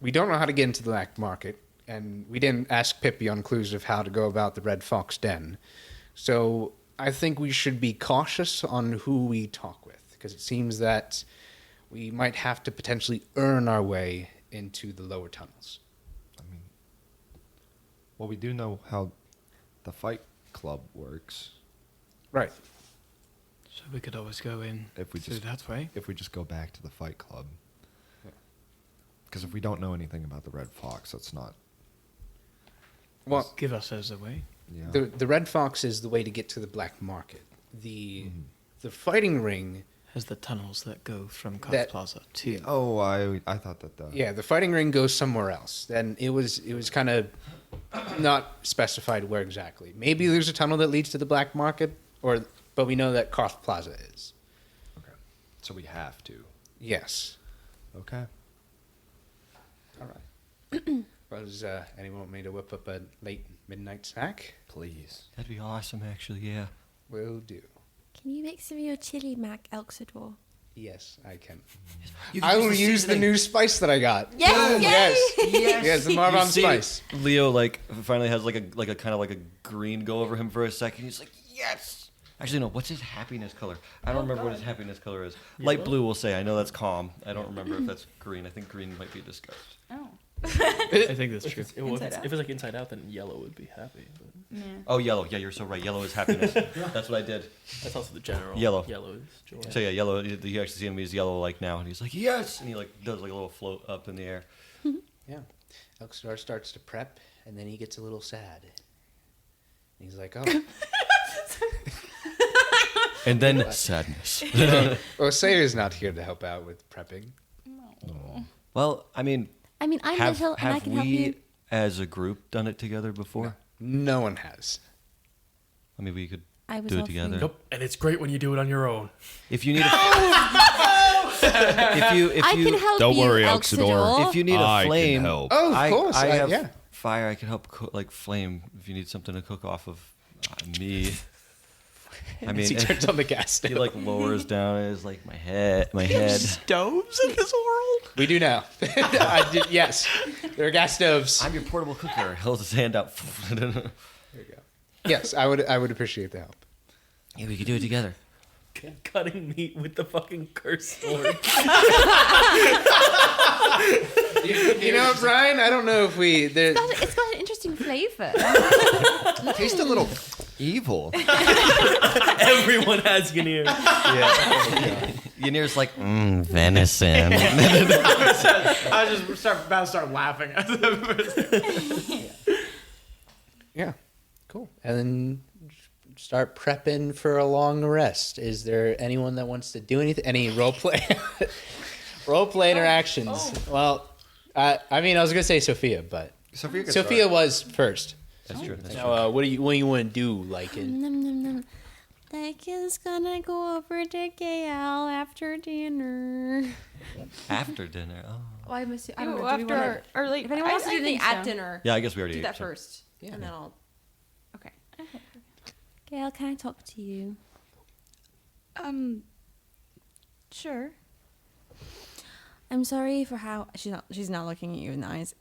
B: we don't know how to get into the black market, and we didn't ask Pippi on clues of how to go about the Red Fox Den. So I think we should be cautious on who we talk with, because it seems that we might have to potentially earn our way into the lower tunnels.
D: I mean, well, we do know how the Fight Club works.
B: Right.
I: So we could always go in
D: If we
I: through
D: just
I: that way.
D: if we just go back to the Fight Club. Because if we don't know anything about the Red Fox, that's not.
B: Well,
I: Give us as a way.
D: Yeah.
B: the Red Fox is the way to get to the black market. The fighting ring,
I: Has the tunnels that go from Carth
B: That-
I: Plaza to.
D: Oh, I thought that the
B: yeah, the fighting ring goes somewhere else. Then it was kind of not specified where exactly. Maybe there's a tunnel that leads to the black market, but we know that Carth Plaza is.
D: Okay. So we have to.
B: Yes.
D: Okay.
B: All right. Does anyone want me to whip up a late midnight snack?
D: Please.
F: That'd be awesome, actually. Yeah.
B: Will do.
G: Can you make some of your chili, Mac Elxador?
B: Yes, I can.
F: You
B: I will use the new spice that I got.
G: Yes!
B: Yes, the Marban
F: You see
B: spice.
F: Leo finally has like a kind of like a green go over him for a second. He's like, yes. Actually, no. What's his happiness color? I don't remember what his happiness color is. Light blue, we'll say. I know that's calm. I don't remember if that's green. I think green might be disgust.
A: Oh.
H: I think that's true.
E: If it's like inside out, then yellow would be happy. But
A: Yeah.
F: Oh, yellow. Yeah, you're so right. Yellow is happiness. That's what I did.
E: that's also the general.
F: Yellow.
E: Yellow is joy.
F: So yeah, yellow. You actually see him. He's yellow like now, and he's like, yes, and he like does like a little float up in the air.
B: Yeah. Elkstar starts to prep, and then he gets a little sad. And he's like, oh.
F: And then sadness.
B: Well, Sayer's not here to help out with prepping.
F: Well, I mean,
G: I'm little and I
F: have
G: can help
F: we
G: you.
F: as a group done it together before?
B: No one has.
F: I mean, we could
G: I was
F: do it
G: offering-
F: together.
E: Nope. And it's great when you do it on your own.
F: If you need a,
G: I can help
D: Don't
G: you,
D: worry,
G: Elxador.
F: if you need a
D: I can
F: flame,
D: help.
B: Oh, of course.
F: I have
B: yeah.
F: fire. I can help cook, like flame. If you need something to cook off of me, I mean,
B: he turns on the gas
F: he
B: stove.
F: like lowers down his like my head.
H: Stoves in this world?
B: We do now. Yes. There are gas stoves.
F: I'm your portable cooker. He holds his hand out.
B: There you go. Yes, I would appreciate the help.
F: Yeah, we could do it together.
E: Cutting meat with the fucking cursed sword.
B: You know what, Brian? I don't know if we...
G: It's got an interesting flavor.
D: Tastes a little evil.
E: Everyone has Ynir.
F: Ynir's like, venison.
H: I was just about to start laughing.
B: Yeah. Cool. And then start prepping for a long rest. Is there anyone that wants to do anything? Any role play? Role play interactions. Well, I mean, I was gonna say Sophia, but Sophia was first.
F: That's true. That's true.
B: So, what do you want to do? Like,
G: Like is gonna go over to Gail after dinner.
F: After dinner. Oh.
G: Oh, I must. I
A: Ooh,
G: don't know. Do we wanna-
A: after or like
G: if anyone wants to do anything
A: think
G: at
A: so.
G: dinner,
F: Yeah, I guess we already
G: do
F: ate,
G: that
F: so-
G: first,
B: Yeah.
G: and then I'll. Okay. Gail, can I talk to you?
A: Sure.
G: I'm sorry for how she's not looking at you in the eyes.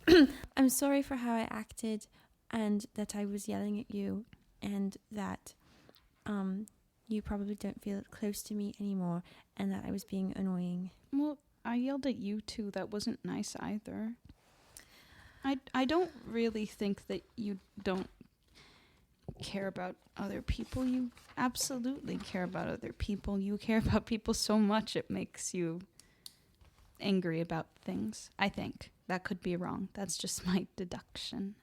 G: I'm sorry for how I acted, and that I was yelling at you, and that you probably don't feel close to me anymore, and that I was being annoying.
A: Well, I yelled at you too. That wasn't nice either. I don't really think that you don't care about other people. You absolutely care about other people. You care about people so much it makes you angry about things. I think. That could be wrong. That's just my deduction.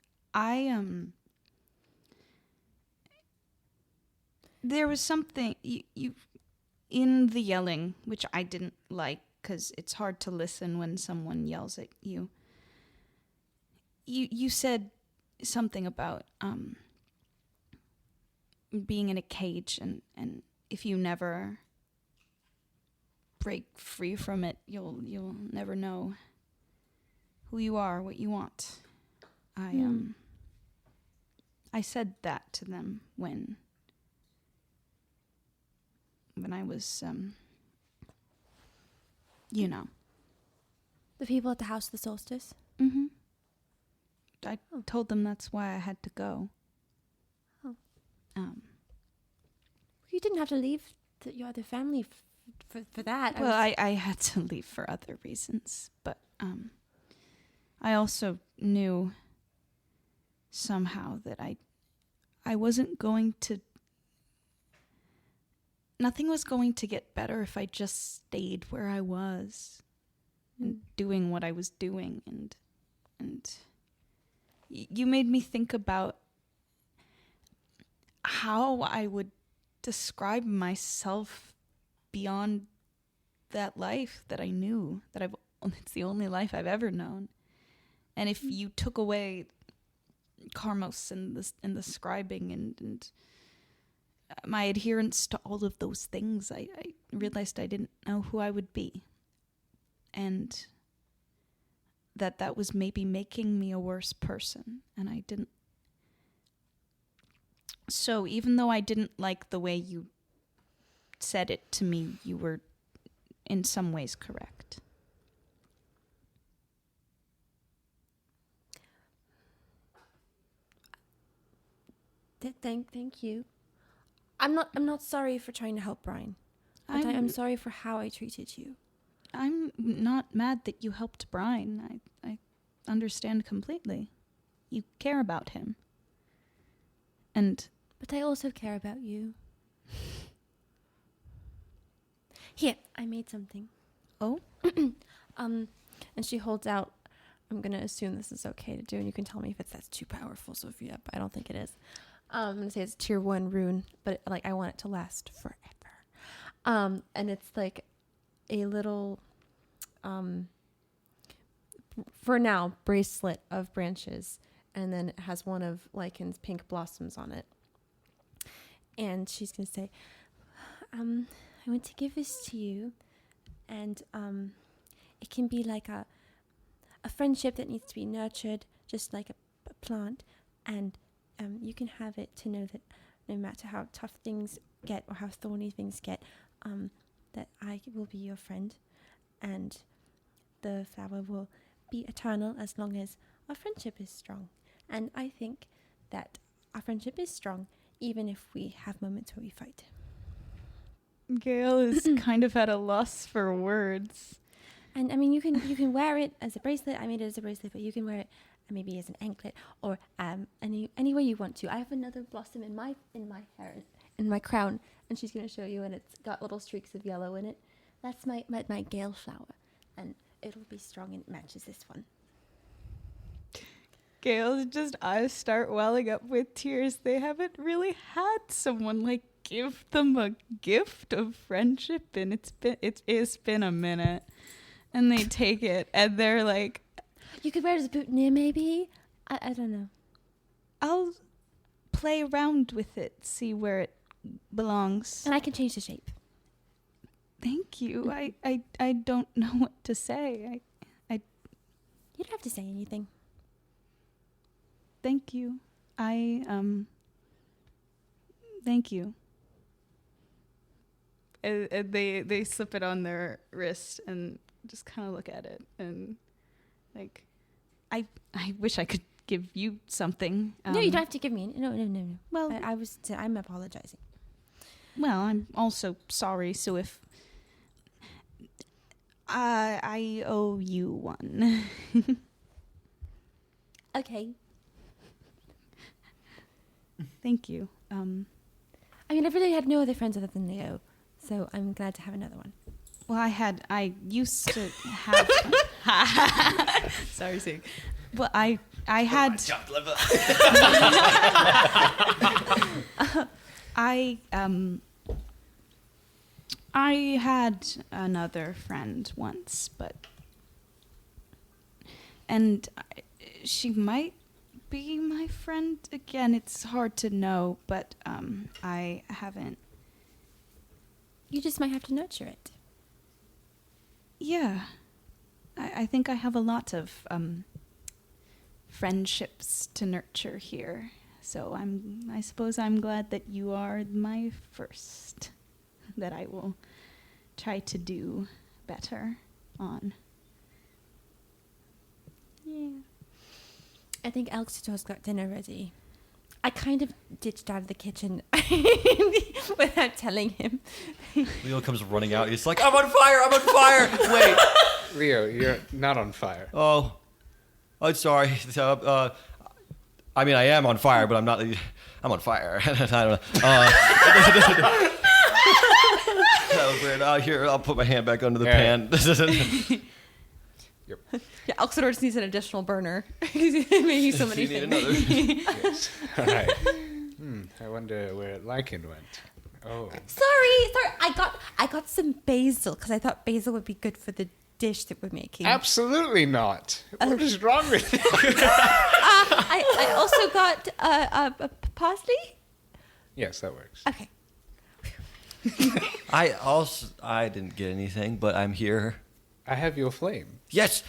A: There was something you in the yelling, which I didn't like, because it's hard to listen when someone yells at you. You said something about being in a cage, and if you never break free from it, you'll never know who you are, what you want. I said that to them when I was
G: The people at the House of the Solstice.
A: Mm-hmm. I told them that's why I had to go.
G: Oh. You didn't have to leave your other family for that.
A: Well, I had to leave for other reasons, but I also knew somehow that I wasn't going to. Nothing was going to get better if I just stayed where I was, and doing what I was doing, and you made me think about how I would describe myself beyond that life that I knew, that it's the only life I've ever known. And if you took away Karmos and the scribing and my adherence to all of those things, I realized I didn't know who I would be. And that was maybe making me a worse person, and I didn't. So even though I didn't like the way you said it to me, you were in some ways correct.
G: Thank you. I'm not sorry for trying to help Brian. But I'm sorry for how I treated you.
A: I'm not mad that you helped Brian. I understand completely. You care about him.
G: But I also care about you. Here, I made something.
A: Oh?
G: And she holds out. I'm gonna assume this is okay to do, and you can tell me if that's too powerful, Sophia. But I don't think it is. I'm gonna say it's tier 1 rune, but I want it to last forever. And it's like a little, for now, bracelet of branches, and then it has one of Lycan's pink blossoms on it. And she's gonna say, I want to give this to you, and it can be like a friendship that needs to be nurtured, just like a plant, and you can have it to know that no matter how tough things get or how thorny things get, that I will be your friend, and the flower will be eternal as long as our friendship is strong. And I think that our friendship is strong even if we have moments where we fight.
A: Gail is kind of at a loss for words.
G: And I mean, you can wear it as a bracelet. I made it as a bracelet, but you can wear it maybe as an anklet or any way you want to. I have another blossom in my hair, in my crown, and she's going to show you, and it's got little streaks of yellow in it. That's my Gale flower, and it'll be strong and it matches this one.
A: Gail's just eyes start welling up with tears. They haven't really had someone give them a gift of friendship, and it's been a minute. And they take it, and they're like,
G: you could wear it as a boutonniere, maybe? I don't know.
A: I'll play around with it, see where it belongs.
G: And I can change the shape.
A: Thank you. I don't know what to say.
G: You don't have to say anything.
A: Thank you. Thank you. And they slip it on their wrist and just kind of look at it, and I wish I could give you something.
G: No, you don't have to give me. No.
A: Well,
G: I'm apologizing.
A: Well, I'm also sorry. So if I owe you one.
G: Okay.
A: Thank you.
G: I mean, I really had no other friends other than Leo, so I'm glad to have another one.
A: Well, I used to have. Sorry, Sig. Well, I had.
C: Chopped liver.
A: I had another friend once, and she might be my friend again. It's hard to know, but I haven't.
G: You just might have to nurture it.
A: Yeah, I think I have a lot of friendships to nurture here. So I suppose I'm glad that you are my first, that I will try to do better on.
G: Yeah. I think Alexito's got dinner ready. I kind of ditched out of the kitchen without telling him.
F: Leo comes running out. He's like, I'm on fire! Wait.
B: Leo, you're not on fire.
F: Oh, I'm sorry. I mean, I am on fire, but I'm not. I'm on fire. I don't know. That was weird. Here, I'll put my hand back under the pan.
B: Yep.
G: Yeah, Alexidor just needs an additional burner. He's making so many things.
B: Yes. All right. I wonder where Lycan went. Oh.
G: Sorry. I got some basil because I thought basil would be good for the dish that we're making.
B: Absolutely not. What is wrong with you?
G: I also got parsley.
B: Yes, that works.
G: Okay.
F: I didn't get anything, but I'm here.
B: I have your flame.
F: Yes.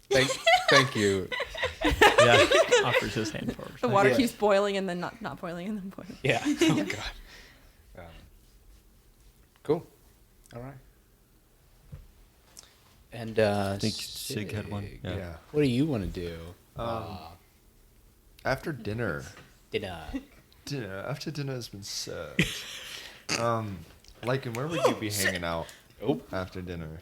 B: Thank you.
E: Yeah. Offers his hand forward.
G: The water
B: Yeah.
G: keeps boiling and then not boiling and then boiling.
B: Yeah. Oh God. Cool. All right. And
F: I think Sig had one.
B: Sig,
F: Yeah.
B: what do you want to do?
D: After dinner. After dinner has been served. Lycan, where would you be hanging out after dinner?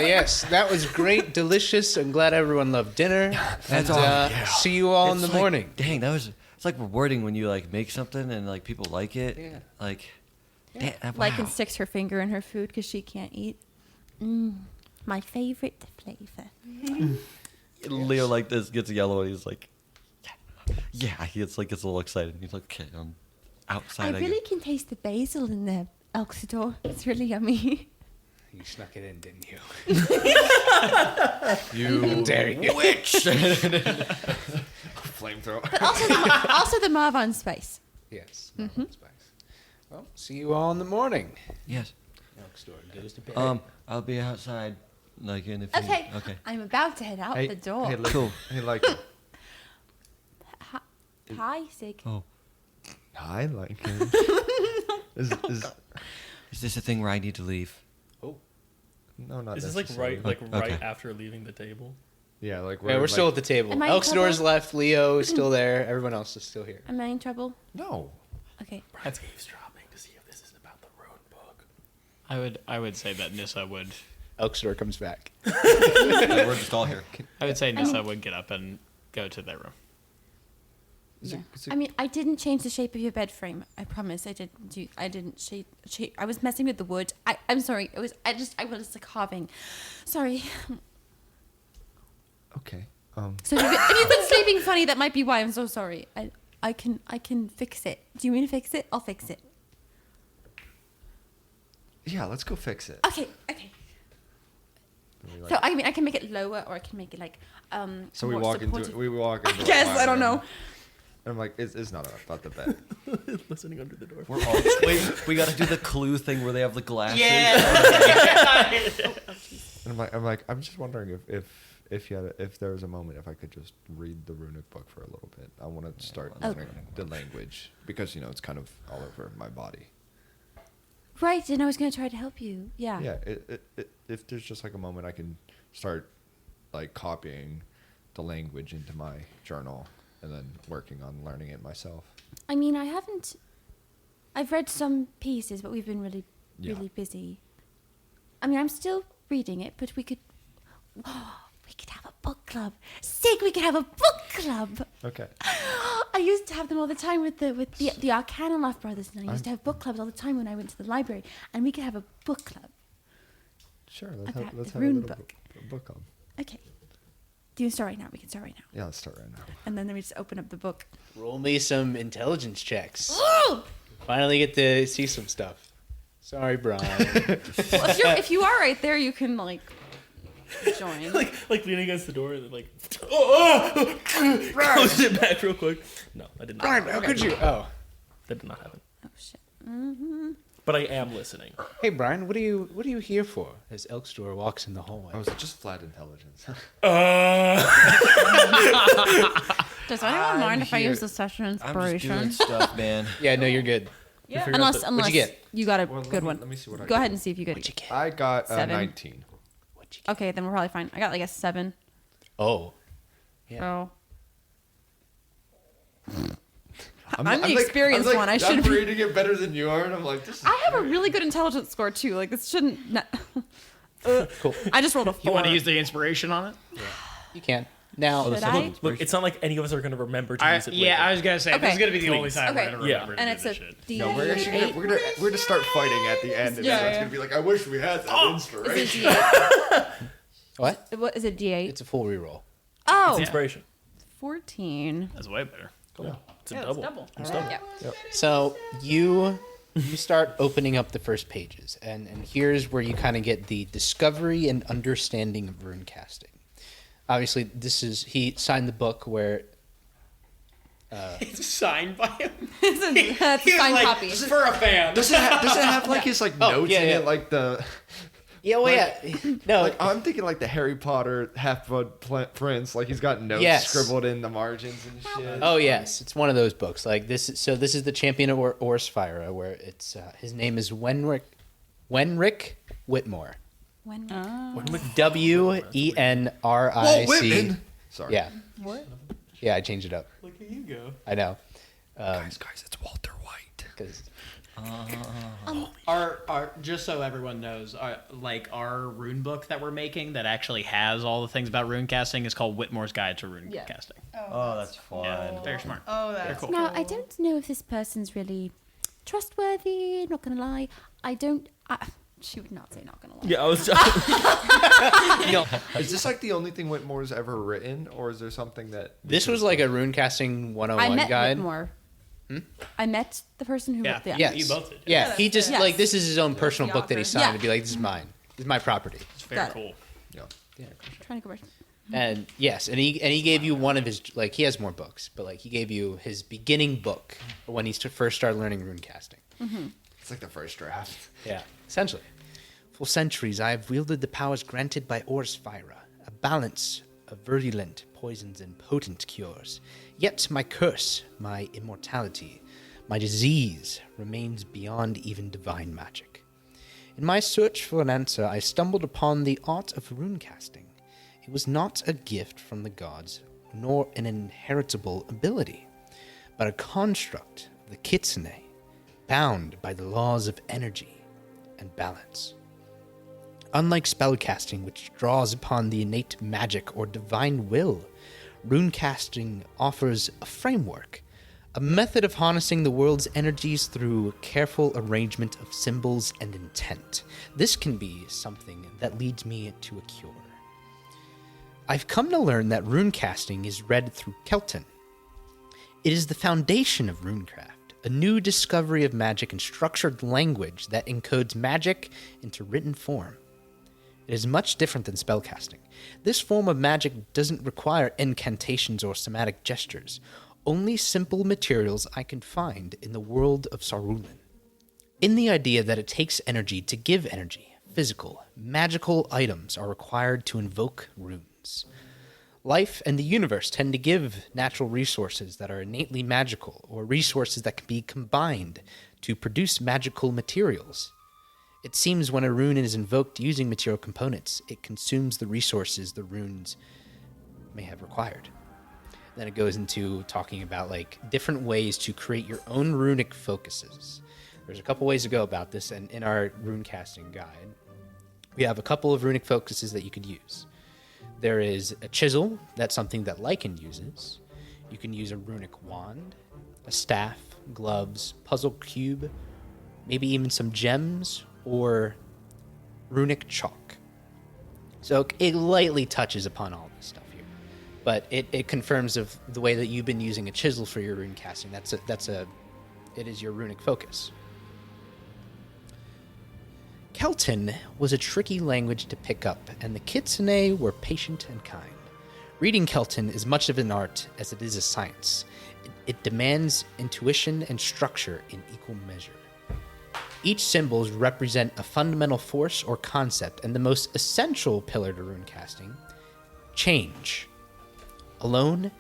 B: Yes, that was great, delicious. I'm glad everyone loved dinner. And see you all in the
F: It's like,
B: morning.
F: Dang, it's like rewarding when you like make something and like people like it.
B: Yeah.
F: Like,
B: Yeah.
F: wow.
G: Lycan sticks her finger in her food because she can't eat. My favorite flavor.
F: Leo like this gets yellow and he's like, yeah. He gets a little excited. He's like, okay, I'm outside.
G: I really can taste the basil in the Elxidor. It's really yummy.
B: You snuck it in, didn't you?
F: You
B: dare you.
F: witch.
D: Flamethrower.
G: But also the Marvon spice.
B: Yes. Spice. Well, see you all in the morning.
F: Yes.
B: Elk store goes to bed.
F: I'll be outside, like in a few.
G: Okay.
F: Okay.
G: I'm about to head out the door.
D: Hey,
F: Cool.
D: Hey, Lycan.
G: Hi, Sig.
F: Oh,
D: Hi, Lycan. is
F: is this a thing where I need to leave?
D: no, not
E: Is this
D: necessarily.
E: right
F: Okay.
E: after leaving the table?
D: Yeah, like
B: Yeah, we're still at the table.
G: Am I in
B: Elkstore's
G: trouble?
B: left. Leo is still there. Everyone else is still here.
G: Am I in trouble?
D: No.
G: Okay.
E: Brian's eavesdropping to see if this is about the rune book.
H: I would say that Nissa would.
B: Elkstore comes back.
F: We're just all here.
H: I would say Nissa would get up and go to their room.
G: Yeah. I mean, I didn't change the shape of your bed frame. I promise. I didn't shape. I was messing with the wood. I'm sorry. I was like carving. Sorry.
D: Okay.
G: So if you've been sleeping funny, that might be why. I'm so sorry. I can fix it. Do you mean to fix it? I'll fix it.
D: Yeah, let's go fix it.
G: Okay. So I mean, I can make it lower, or I can make it like
D: So we
G: more
D: walk
G: supportive.
D: into. We walk into.
G: I guess
D: my
G: I don't
D: room,
G: know.
D: And I'm like, it's not about the bed.
E: Listening under the door.
F: We're all. Wait, we got to do the clue thing where they have the glasses.
D: And I'm just wondering if there was a moment if I could just read the runic book for a little bit. I want to start learning the language because it's kind of all over my body.
G: Right, and I was going to try to help you. Yeah.
D: Yeah. If there's just like a moment I can start like copying the language into my journal and then working on learning it myself.
G: I mean, I've read some pieces, but we've been really busy. I mean, I'm still reading it, but we could have a book club. Sig, we could have a book club.
D: Okay.
G: I used to have them all the time with the Arcanaloff brothers, and I used to have book clubs all the time when I went to the library, and we could have a book club.
D: Sure.
G: About
D: Let's
G: the
D: have a
G: rune
D: little
G: book.
D: book club.
G: Okay. Do you start right now? We can start right now.
D: Yeah, let's start right now.
G: And then we just open up the book.
B: Roll me some intelligence checks.
G: Ooh!
B: Finally get to see some stuff. Sorry, Brian.
G: Well, if you are right there, you can join.
E: like leaning against the door and then close it back real quick. No, I did not.
B: Brian, how could you? Oh.
E: That did not happen.
G: Oh shit. Mm-hmm.
E: But I am listening.
B: Hey, Brian, what are you here for? As Elkstore walks in the hallway.
D: I was just flat intelligence.
G: Does anyone mind if I
D: here-
G: use the session
F: I'm just
G: inspiration?
F: doing stuff, man.
B: Yeah, no, you're good.
G: Yeah.
E: figure out
G: Unless
B: you get?
G: you got a
D: Well,
G: good one.
D: Let me see what I
G: Go
D: got.
G: ahead and see if you get
B: What'd you
G: it.
B: get?
D: I got
G: 7.
D: 19.
B: What'd you get?
G: Okay, then we're probably fine. I got like a 7.
B: Oh. Yeah.
G: So
D: I'm
G: the experienced one. I should
D: I'm
G: be-
D: reading it better than you are, and I'm like, this is.
G: I have a really good intelligence score too. Like this shouldn't. Not,
B: Cool.
G: I just rolled a 4.
H: You want to use the inspiration on it?
B: You can. Now,
G: Should I?
E: Look, it's not like any of us are going to remember to use it later.
H: I was gonna say this is
G: Okay.
H: gonna be the only time
G: Okay.
H: we're gonna
E: Yeah.
H: remember to
G: And
H: do
G: it's
H: this
G: a
H: shit.
G: D8.
D: No, we're gonna start fighting at the end, and
G: Yeah,
D: everyone's
G: yeah.
D: gonna be like, I wish we had that
G: Is
D: inspiration.
G: it D8?
B: what?
G: What is it? D8?
B: It's a full reroll.
G: Oh,
E: Inspiration.
G: 14.
H: That's way better.
E: It's a double. It's double.
G: Yeah.
B: So you start opening up the first pages, and here's where you kind of get the discovery and understanding of rune casting. Obviously, he signed the book where
H: It's signed by him.
G: That's a signed copy.
H: For a fan.
D: Does it have like his like
B: Oh,
D: notes
B: yeah,
D: in
B: yeah.
D: it, like the
B: Yeah, well, yeah. No,
D: Like, I'm thinking like the Harry Potter Half-Blood Prince. Like he's got notes
B: Yes.
D: scribbled in the margins and shit.
B: oh yes, it's one of those books. Like this. This is the Champion of Orsfira, where it's his name is Wenric Whitmore.
G: When
B: Wenric.
D: Whitman. Sorry.
B: Yeah,
H: What?
B: yeah. I changed it up.
H: Look at you go.
B: I know.
D: Guys, it's Walter White.
B: 'Cause-
H: Our just so everyone knows, our rune book that we're making that actually has all the things about rune casting is called Whitmore's Guide to Rune
A: Yeah.
H: Casting.
F: Oh, that's fun.
H: Yeah, very smart.
A: Oh, that's
H: cool.
G: Now, I don't know if this person's really trustworthy, not gonna lie. She would not say not gonna lie.
E: Yeah, I was.
D: Is this like the only thing Whitmore's ever written, or is there something that
B: This was like a rune casting 101
G: I met
B: guide.
G: Whitmore. I met the person who wrote the
B: Yes.
H: You both did.
B: Yeah, he just
G: Yes.
B: like this is his own personal
A: the
B: book that he
A: author.
B: signed
G: Yeah.
B: to be like, this is mine. This is my property.
H: It's very
G: Got it.
H: cool.
G: Trying to go back.
B: And yes, and he gave you one of his, like, he has more books, but like he gave you his beginning book when he first started learning rune casting.
D: It's like the first draft.
B: Yeah, essentially. For centuries, I have wielded the powers granted by Orsfira, a balance of virulent poisons and potent cures. Yet my curse, my immortality, my disease remains beyond even divine magic. In my search for an answer, I stumbled upon the art of rune casting. It was not a gift from the gods, nor an inheritable ability, but a construct of the kitsune, bound by the laws of energy and balance. Unlike spellcasting, which draws upon the innate magic or divine will, runecasting offers a framework, a method of harnessing the world's energies through careful arrangement of symbols and intent. This can be something that leads me to a cure. I've come to learn that runecasting is read through Kelton. It is the foundation of runecraft, a new discovery of magic and structured language that encodes magic into written form. It is much different than spellcasting. This form of magic doesn't require incantations or somatic gestures, only simple materials I can find in the world of Saruman. In the idea that it takes energy to give energy, physical, magical items are required to invoke runes. Life and the universe tend to give natural resources that are innately magical, or resources that can be combined to produce magical materials. It seems when a rune is invoked using material components, it consumes the resources the runes may have required. Then it goes into talking about like different ways to create your own runic focuses. There's a couple ways to go about this, and in our rune casting guide, we have a couple of runic focuses that you could use. There is a chisel, that's something that Lycan uses. You can use a runic wand, a staff, gloves, puzzle cube, maybe even some gems, or runic chalk. So it lightly touches upon all this stuff here, but it confirms of the way that you've been using a chisel for your rune casting. It is your runic focus. Kelton was a tricky language to pick up, and the Kitsune were patient and kind. Reading Kelton is much of an art as it is a science. It demands intuition and structure in equal measure. Each symbols represent a fundamental force or concept, and the most essential pillar to rune casting, change. Alone,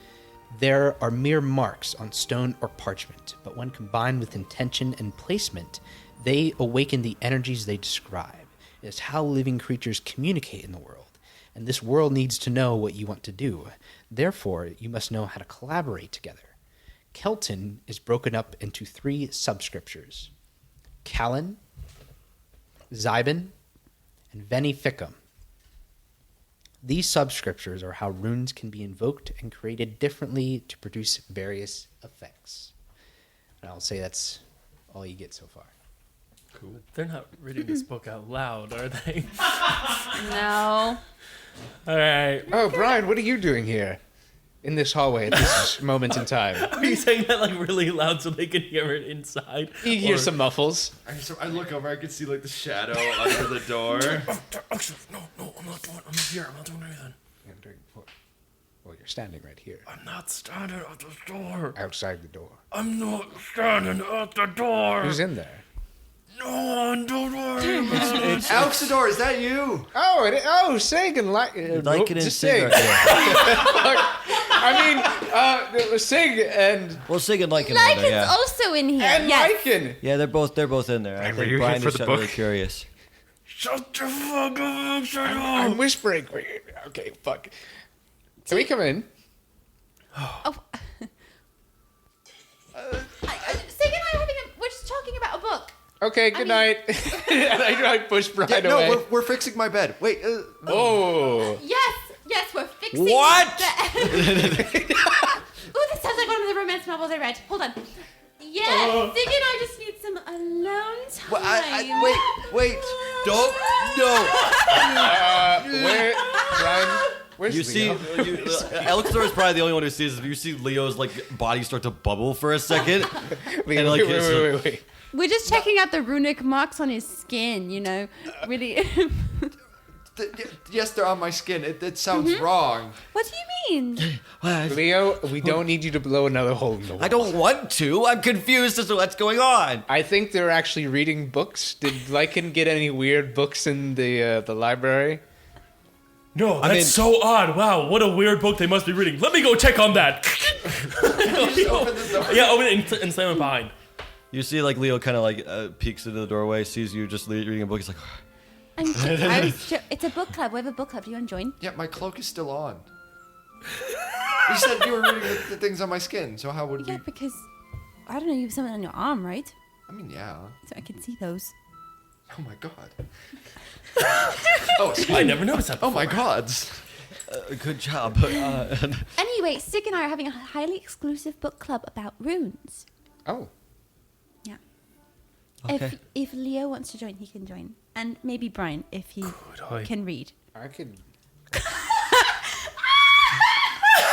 B: there are mere marks on stone or parchment, but when combined with intention and placement, they awaken the energies they describe. It is how living creatures communicate in the world, and this world needs to know what you want to do. Therefore, you must know how to collaborate together. Kelton is broken up into 3 subscriptures: Callan, Zybin, and Venificum. These subscriptures are how runes can be invoked and created differently to produce various effects. And I'll say that's all you get so far.
D: Cool.
E: They're not reading this book out loud, are they?
G: No.
E: All right.
B: Oh, Brian, what are you doing here in this hallway at this moment in time?
E: Are you saying that like really loud so they can hear it inside?
B: You hear
E: Or-
B: some muffles.
D: So I look over, I can see like the shadow under the door.
E: Actually, no, I'm not here. I'm not doing anything.
B: Well, you're standing right here,
E: I'm not standing at the door.
B: outside the door.
E: I'm not standing at the door.
B: Who's in there?
E: No, don't worry.
D: Alexador, is that you?
B: Sig and
F: Lycan and
B: Sig.
F: Sig.
B: Sig and
F: Sig and Lycan are in
G: Lycan's
F: there, yeah.
G: also in here.
B: and
G: yes.
B: Lycan.
F: Yeah, they're both in there. I
J: were
F: think
J: you
F: Brian
J: here for
F: is
J: the
F: really
J: book?
F: curious.
E: Shut the fuck up, shut
B: I'm
E: up.
B: whispering. Okay, fuck. Can we come in?
G: Oh. Sig and I are we're just talking about a book.
B: Okay, good night. And I push Brian
D: No,
B: away.
D: we're fixing my bed. Wait.
B: Oh.
G: Yes, we're fixing
F: What?
G: Ooh, this sounds like one of the romance novels I read. Hold on. Yes, Sig and I just need some alone time.
D: Well, wait. Don't. No.
B: Where, Brian? Where's
F: You see,
B: Leo?
F: Alexador is probably the only one who sees. You see Leo's like body start to bubble for a second.
B: Leo,
F: and, like,
B: wait.
G: We're just checking out the runic marks on his skin, really.
D: Yes, they're on my skin. It sounds wrong.
G: What do you mean?
B: Leo, we don't need you to blow another hole in the wall.
F: I don't want to. I'm confused as to what's going on.
B: I think they're actually reading books. Did Lycan get any weird books in the library?
E: No, that's
F: mean-
E: so odd. Wow, what a weird book they must be reading. Let me go check on that.
D: Open the door.
E: Yeah, open it and slam it behind.
F: You see, like Leo kind of like peeks into the doorway, sees you just reading a book. He's like,
G: It's a book club. We have a book club. Do you want to join?
D: Yeah, my cloak is still on. You said you were reading the things on my skin, so how would we?
G: Yeah, because I don't know. You have something on your arm, right?
D: I mean, yeah.
G: So I can see those.
D: Oh my god. Oh,
E: I never noticed that.
D: oh my god.
F: good job.
G: Anyway, Sig and I are having a highly exclusive book club about runes.
B: Oh.
G: Yeah.
F: Okay.
G: If Leo wants to join, he can join, and maybe Brian if he can read.
B: I could.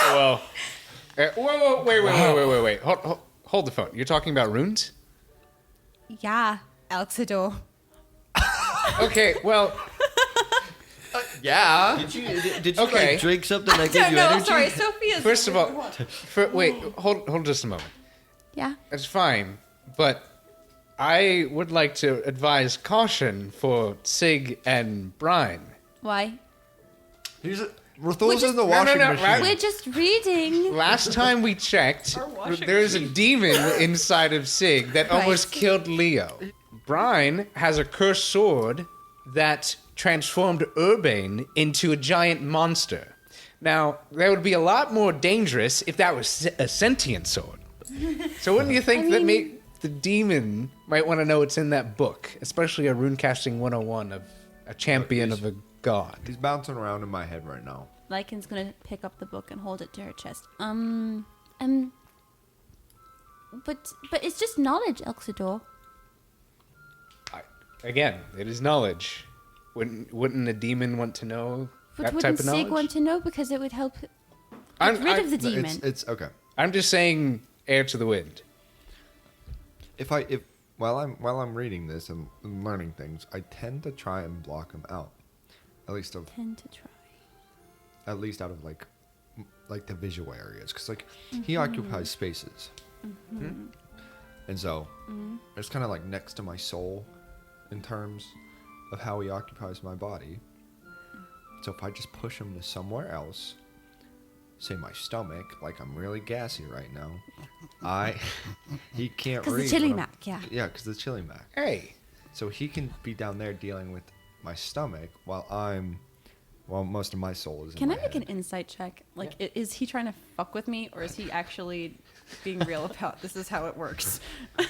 B: Well. Whoa, wait. Hold the phone. You're talking about runes?
G: Yeah, Alexador.
B: Okay, well.
D: Yeah.
F: Did you
B: Okay.
F: like drink something that gave you energy?
G: Sorry, Sophia's.
B: First of all, hold just a moment.
G: Yeah.
B: It's fine, but I would like to advise caution for Sig and Brian.
G: Why?
D: We're throwing in the
B: No,
D: washing
B: no,
D: machine.
B: right?
G: We're just reading.
B: Last time we checked, there's a demon inside of Sig that almost killed Leo. Brian has a cursed sword that transformed Urbane into a giant monster. Now, that would be a lot more dangerous if that was a sentient sword. So wouldn't you think that the demon might want to know what's in that book, especially a runecasting 101 of a champion of a god?
D: He's bouncing around in my head right now.
G: Lycan's gonna pick up the book and hold it to her chest. But it's just knowledge, Alexador.
B: Again, it is knowledge. Wouldn't a demon want to know
G: But
B: that type
G: wouldn't
B: of knowledge?
G: Sig want to know because it would help get
B: I'm-
G: rid
B: I-
G: of the
D: No,
G: demon?
D: it's okay.
B: I'm just saying air to the wind.
D: If while I'm reading this and learning things, I tend to try and block him out. At least
G: Tend to try.
D: out of like the visual areas, because he occupies spaces, and so it's kind of like next to my soul in terms of how he occupies my body. So if I just push him to somewhere else, say my stomach, like I'm really gassy right now, he can't read.
G: Because the chili
D: what I'm-
G: mac, yeah.
D: Yeah, because the chili mac.
B: Hey,
D: So he can be down there dealing with my stomach while most of my soul is
G: Can
D: in
G: I
D: my
G: make an
D: head.
G: insight check? Like, is he trying to fuck with me, or is he actually being real about this is how it works?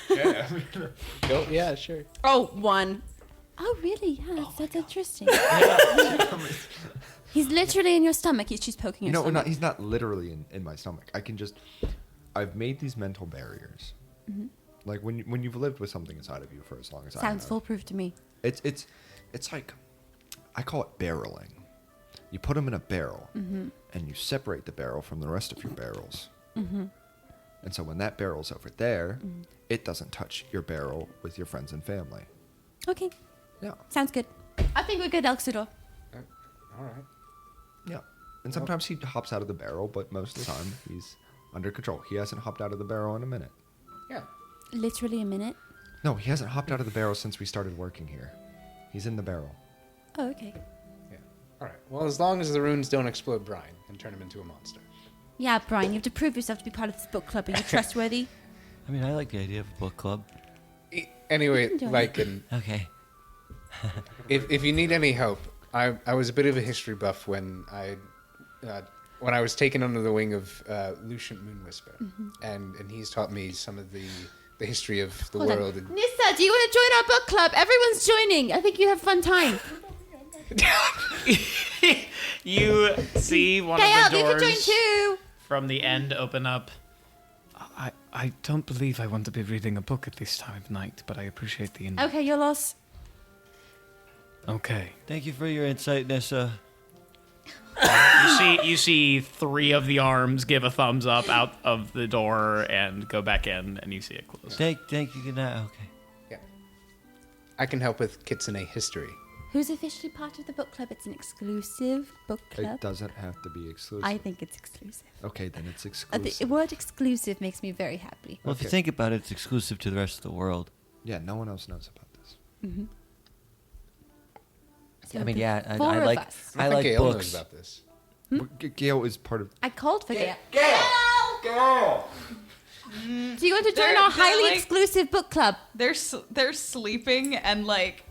B: yeah, sure.
G: Oh, 1. Oh, really? Yeah, that's interesting. He's literally in your stomach. She's poking your
D: No,
G: stomach.
D: he's not literally in my stomach. I've made these mental barriers. Like when you've lived with something inside of you for as long as I have.
G: Sounds foolproof to me.
D: It's like, I call it barreling. You put them in a barrel, and you separate the barrel from the rest of your barrels. And so when that barrel's over there, it doesn't touch your barrel with your friends and family.
G: Okay,
D: Yeah.
G: sounds good. I think we're good, Alexador.
B: All right.
D: Yeah. And sometimes he hops out of the barrel, but most of the time he's under control. He hasn't hopped out of the barrel in a minute.
B: Yeah.
G: Literally a minute.
D: No, he hasn't hopped out of the barrel since we started working here. He's in the barrel.
G: Oh, okay.
B: Yeah. All right. Well, as long as the runes don't explode Brian and turn him into a monster.
G: Yeah, Brian, you have to prove yourself to be part of this book club. Are you trustworthy?
F: I mean, I like the idea of a book club.
B: Anyway,
G: Enjoy
B: like,
F: Okay.
B: if you need any help, I was a bit of a history buff when I was taken under the wing of Lucient Moonwhisper, and he's taught me some of the history of the
G: Hold on.
B: world. And
G: Nissa, do you want to join our book club? Everyone's joining. I think you have a fun time.
H: You see one
G: Gail,
H: of the
G: you can join
H: doors
G: too.
H: from the end open up.
I: I don't believe I want to be reading a book at this time of night, but I appreciate the invite.
G: Okay, you're lost.
I: Okay.
F: Thank you for your insight, Nissa.
H: You see 3 of the arms give a thumbs up out of the door and go back in, and you see it close.
F: Thank you. Good night. Okay.
B: yeah, I can help with Kitsune history.
G: Who's officially part of the book club? It's an exclusive book club.
D: It doesn't have to be exclusive.
G: I think it's exclusive.
D: Okay, then it's
G: The
D: exclusive.
G: word exclusive makes me very happy.
F: Well, if you
D: Okay.
F: think about it, it's exclusive to the rest of the world.
D: Yeah, no one else knows about this.
G: So
F: I mean,
G: the
F: yeah,
G: four
F: I
G: of
F: like
G: us.
B: I
F: I
B: think
F: like
B: Gail knows
F: books.
B: about this.
D: Gail is part of.
G: I called for Gail.
D: Gail!
G: Do you want to join
A: They're-
G: our
A: they're
G: highly
A: like-
G: exclusive book club?
A: They're sleeping and like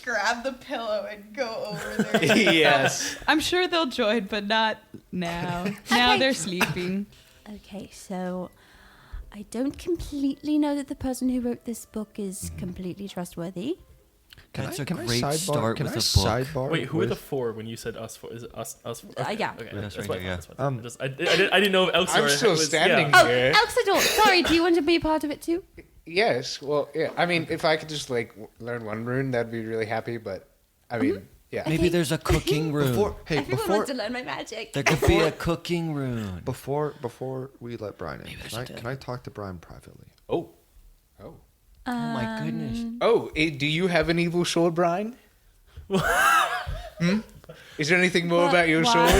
A: grab the pillow and go over there.
B: Yes.
A: I'm sure they'll join, but not now. Now
G: Okay.
A: they're sleeping.
G: Okay, so I don't completely know that the person who wrote this book is completely trustworthy.
F: That's a
D: can I
F: great
D: sidebar-
F: start
D: can
F: with
D: I
F: a book.
D: sidebar
E: Wait, who are
D: with-
E: the 4 when you said us 4? Is it us? Us 4?
G: Yeah.
E: Okay,
F: That's
E: that's
F: right,
E: fine.
F: yeah.
E: That's fine.
D: Um,
E: I didn't know if Elxor
B: I'm still
E: was,
B: standing
E: yeah.
G: Oh,
B: here.
G: Elxador, sorry, do you want to be a part of it too?
B: Yes. Well, yeah. I mean, if I could just like learn one rune, that'd be really happy. But I mean, yeah.
F: Maybe there's a cooking room.
G: Everyone wants to learn my magic.
F: There could be a cooking room.
D: Before we let Brian in, can I talk to Brian privately?
B: Oh.
F: Oh my goodness.
B: Oh. Do you have an evil sword, Brian? Is there anything more about your sword?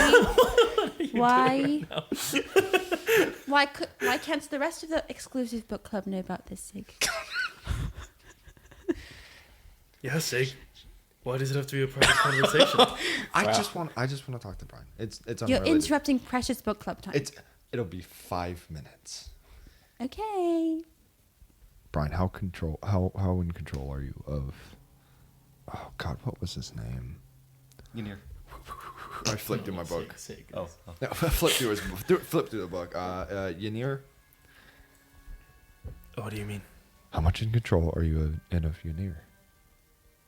G: Why? Why can't the rest of the exclusive book club know about this, Sig?
E: Yeah, Sig. Why does it have to be a private conversation?
D: I just want to talk to Brian. It's
G: You're
D: unrelated.
G: interrupting precious book club time.
D: It'll be 5 minutes.
G: Okay.
D: Brian, how in control are you of? Oh God, what was his name?
F: Ynir.
D: I flipped through my book.
E: Sig.
F: Oh.
D: No, flipped through the book. Ynir,
E: What do you mean?
D: how much in control are you of Ynir?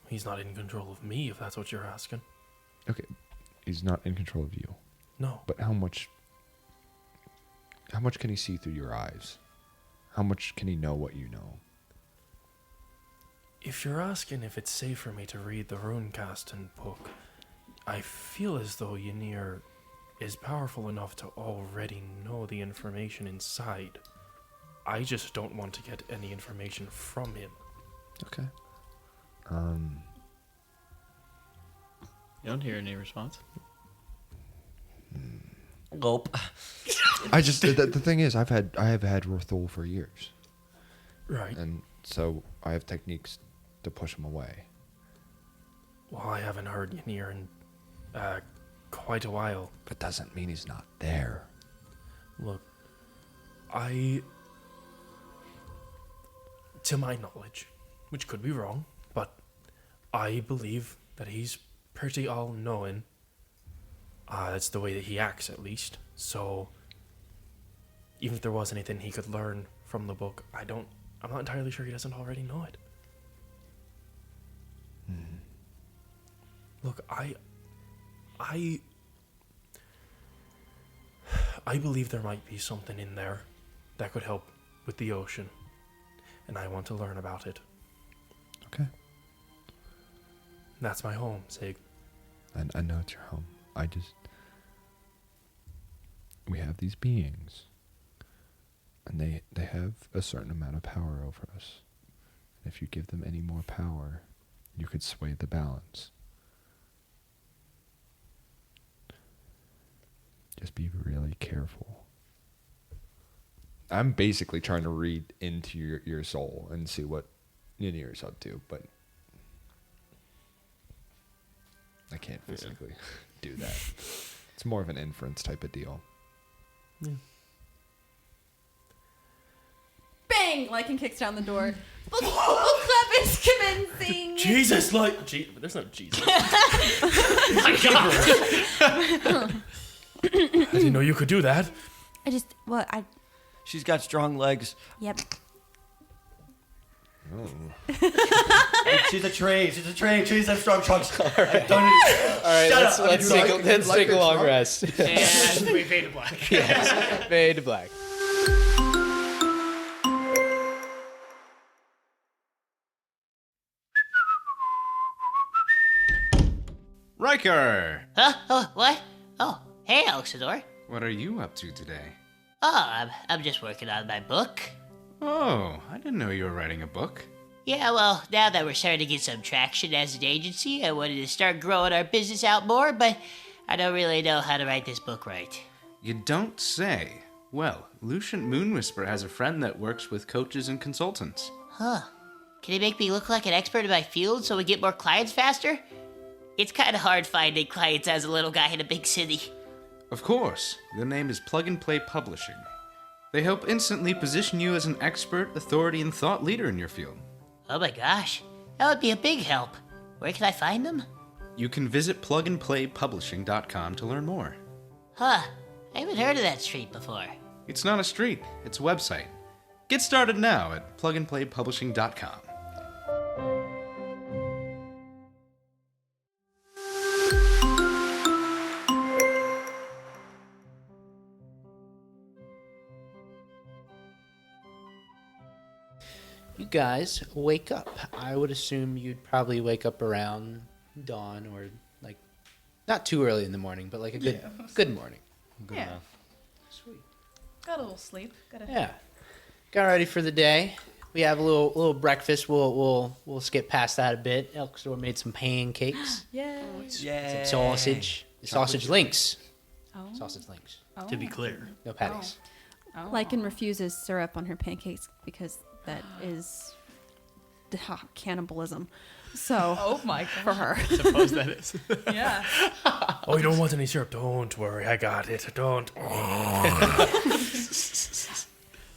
E: He's not in control of me, if that's what you're asking.
D: Okay, he's not in control of you,
E: No.
D: but how much can he see through your eyes? How much can he know what you know?
E: If you're asking if it's safe for me to read the runecasting book, I feel as though Ynir is powerful enough to already know the information inside. I just don't want to get any information from him.
D: Okay.
H: You don't hear any response.
F: Gulp.
D: I just the thing is, I have had Rothul for years,
E: Right.
D: and so I have techniques to push him away.
E: Well, I haven't heard Ynir in quite a while.
D: But doesn't mean he's not there.
E: Look, to my knowledge, which could be wrong, but I believe that he's pretty all-knowing. That's the way that he acts, at least. So, even if there was anything he could learn from the book, I'm not entirely sure he doesn't already know it. Look, I believe there might be something in there that could help with the ocean, and I want to learn about it.
D: Okay.
E: That's my home, Sig.
D: And I know it's your home. We have these beings, and they have a certain amount of power over us. And if you give them any more power, you could sway the balance. Just be really careful. I'm basically trying to read into your soul and see what Yenneers I'll do, but I can't physically do that. It's more of an inference type of deal.
G: Bang! Lycan kicks down the door. Book club is commencing.
E: Jesus, like, there's no Jesus.
C: My God.
E: I didn't know you could do that.
F: She's got strong legs.
G: Yep.
F: She's a train. Trees have strong trunks.
B: All right, let's take a long rest.
H: And we fade to black.
B: Yes, fade to black.
J: Riker!
C: Huh? Oh, what? Oh, hey, Alexador.
J: What are you up to today?
C: Oh, I'm just working on my book.
J: Oh, I didn't know you were writing a book.
C: Yeah, well, now that we're starting to get some traction as an agency, I wanted to start growing our business out more, but I don't really know how to write this book right.
J: You don't say. Well, Lucient Moonwhisper has a friend that works with coaches and consultants.
C: Huh. Can he make me look like an expert in my field so we get more clients faster? It's kind of hard finding clients as a little guy in a big city.
J: Of course. Their name is Plug and Play Publishing. They help instantly position you as an expert, authority, and thought leader in your field.
C: Oh my gosh, that would be a big help. Where can I find them?
J: You can visit plugandplaypublishing.com to learn more.
C: Huh, I haven't heard of that street before.
J: It's not a street, it's a website. Get started now at plugandplaypublishing.com.
B: You guys wake up. I would assume you'd probably wake up around dawn or like not too early in the morning, but like a good morning.
F: Good
A: Yeah.
F: enough.
B: Sweet.
A: Got a little sleep.
B: Yeah. Got ready for the day. We have a little breakfast. We'll skip past that a bit. Elkstore made some pancakes.
A: Yay.
B: Some sausage. Sausage links.
A: Oh.
B: Sausage links.
E: To be clear.
B: No patties.
A: Oh.
G: Lycan refuses syrup on her pancakes because that is cannibalism. So
A: Oh my god.
G: for her.
H: Suppose that is.
A: Yeah.
E: Oh, you don't want any syrup? Don't worry, I got it. Don't.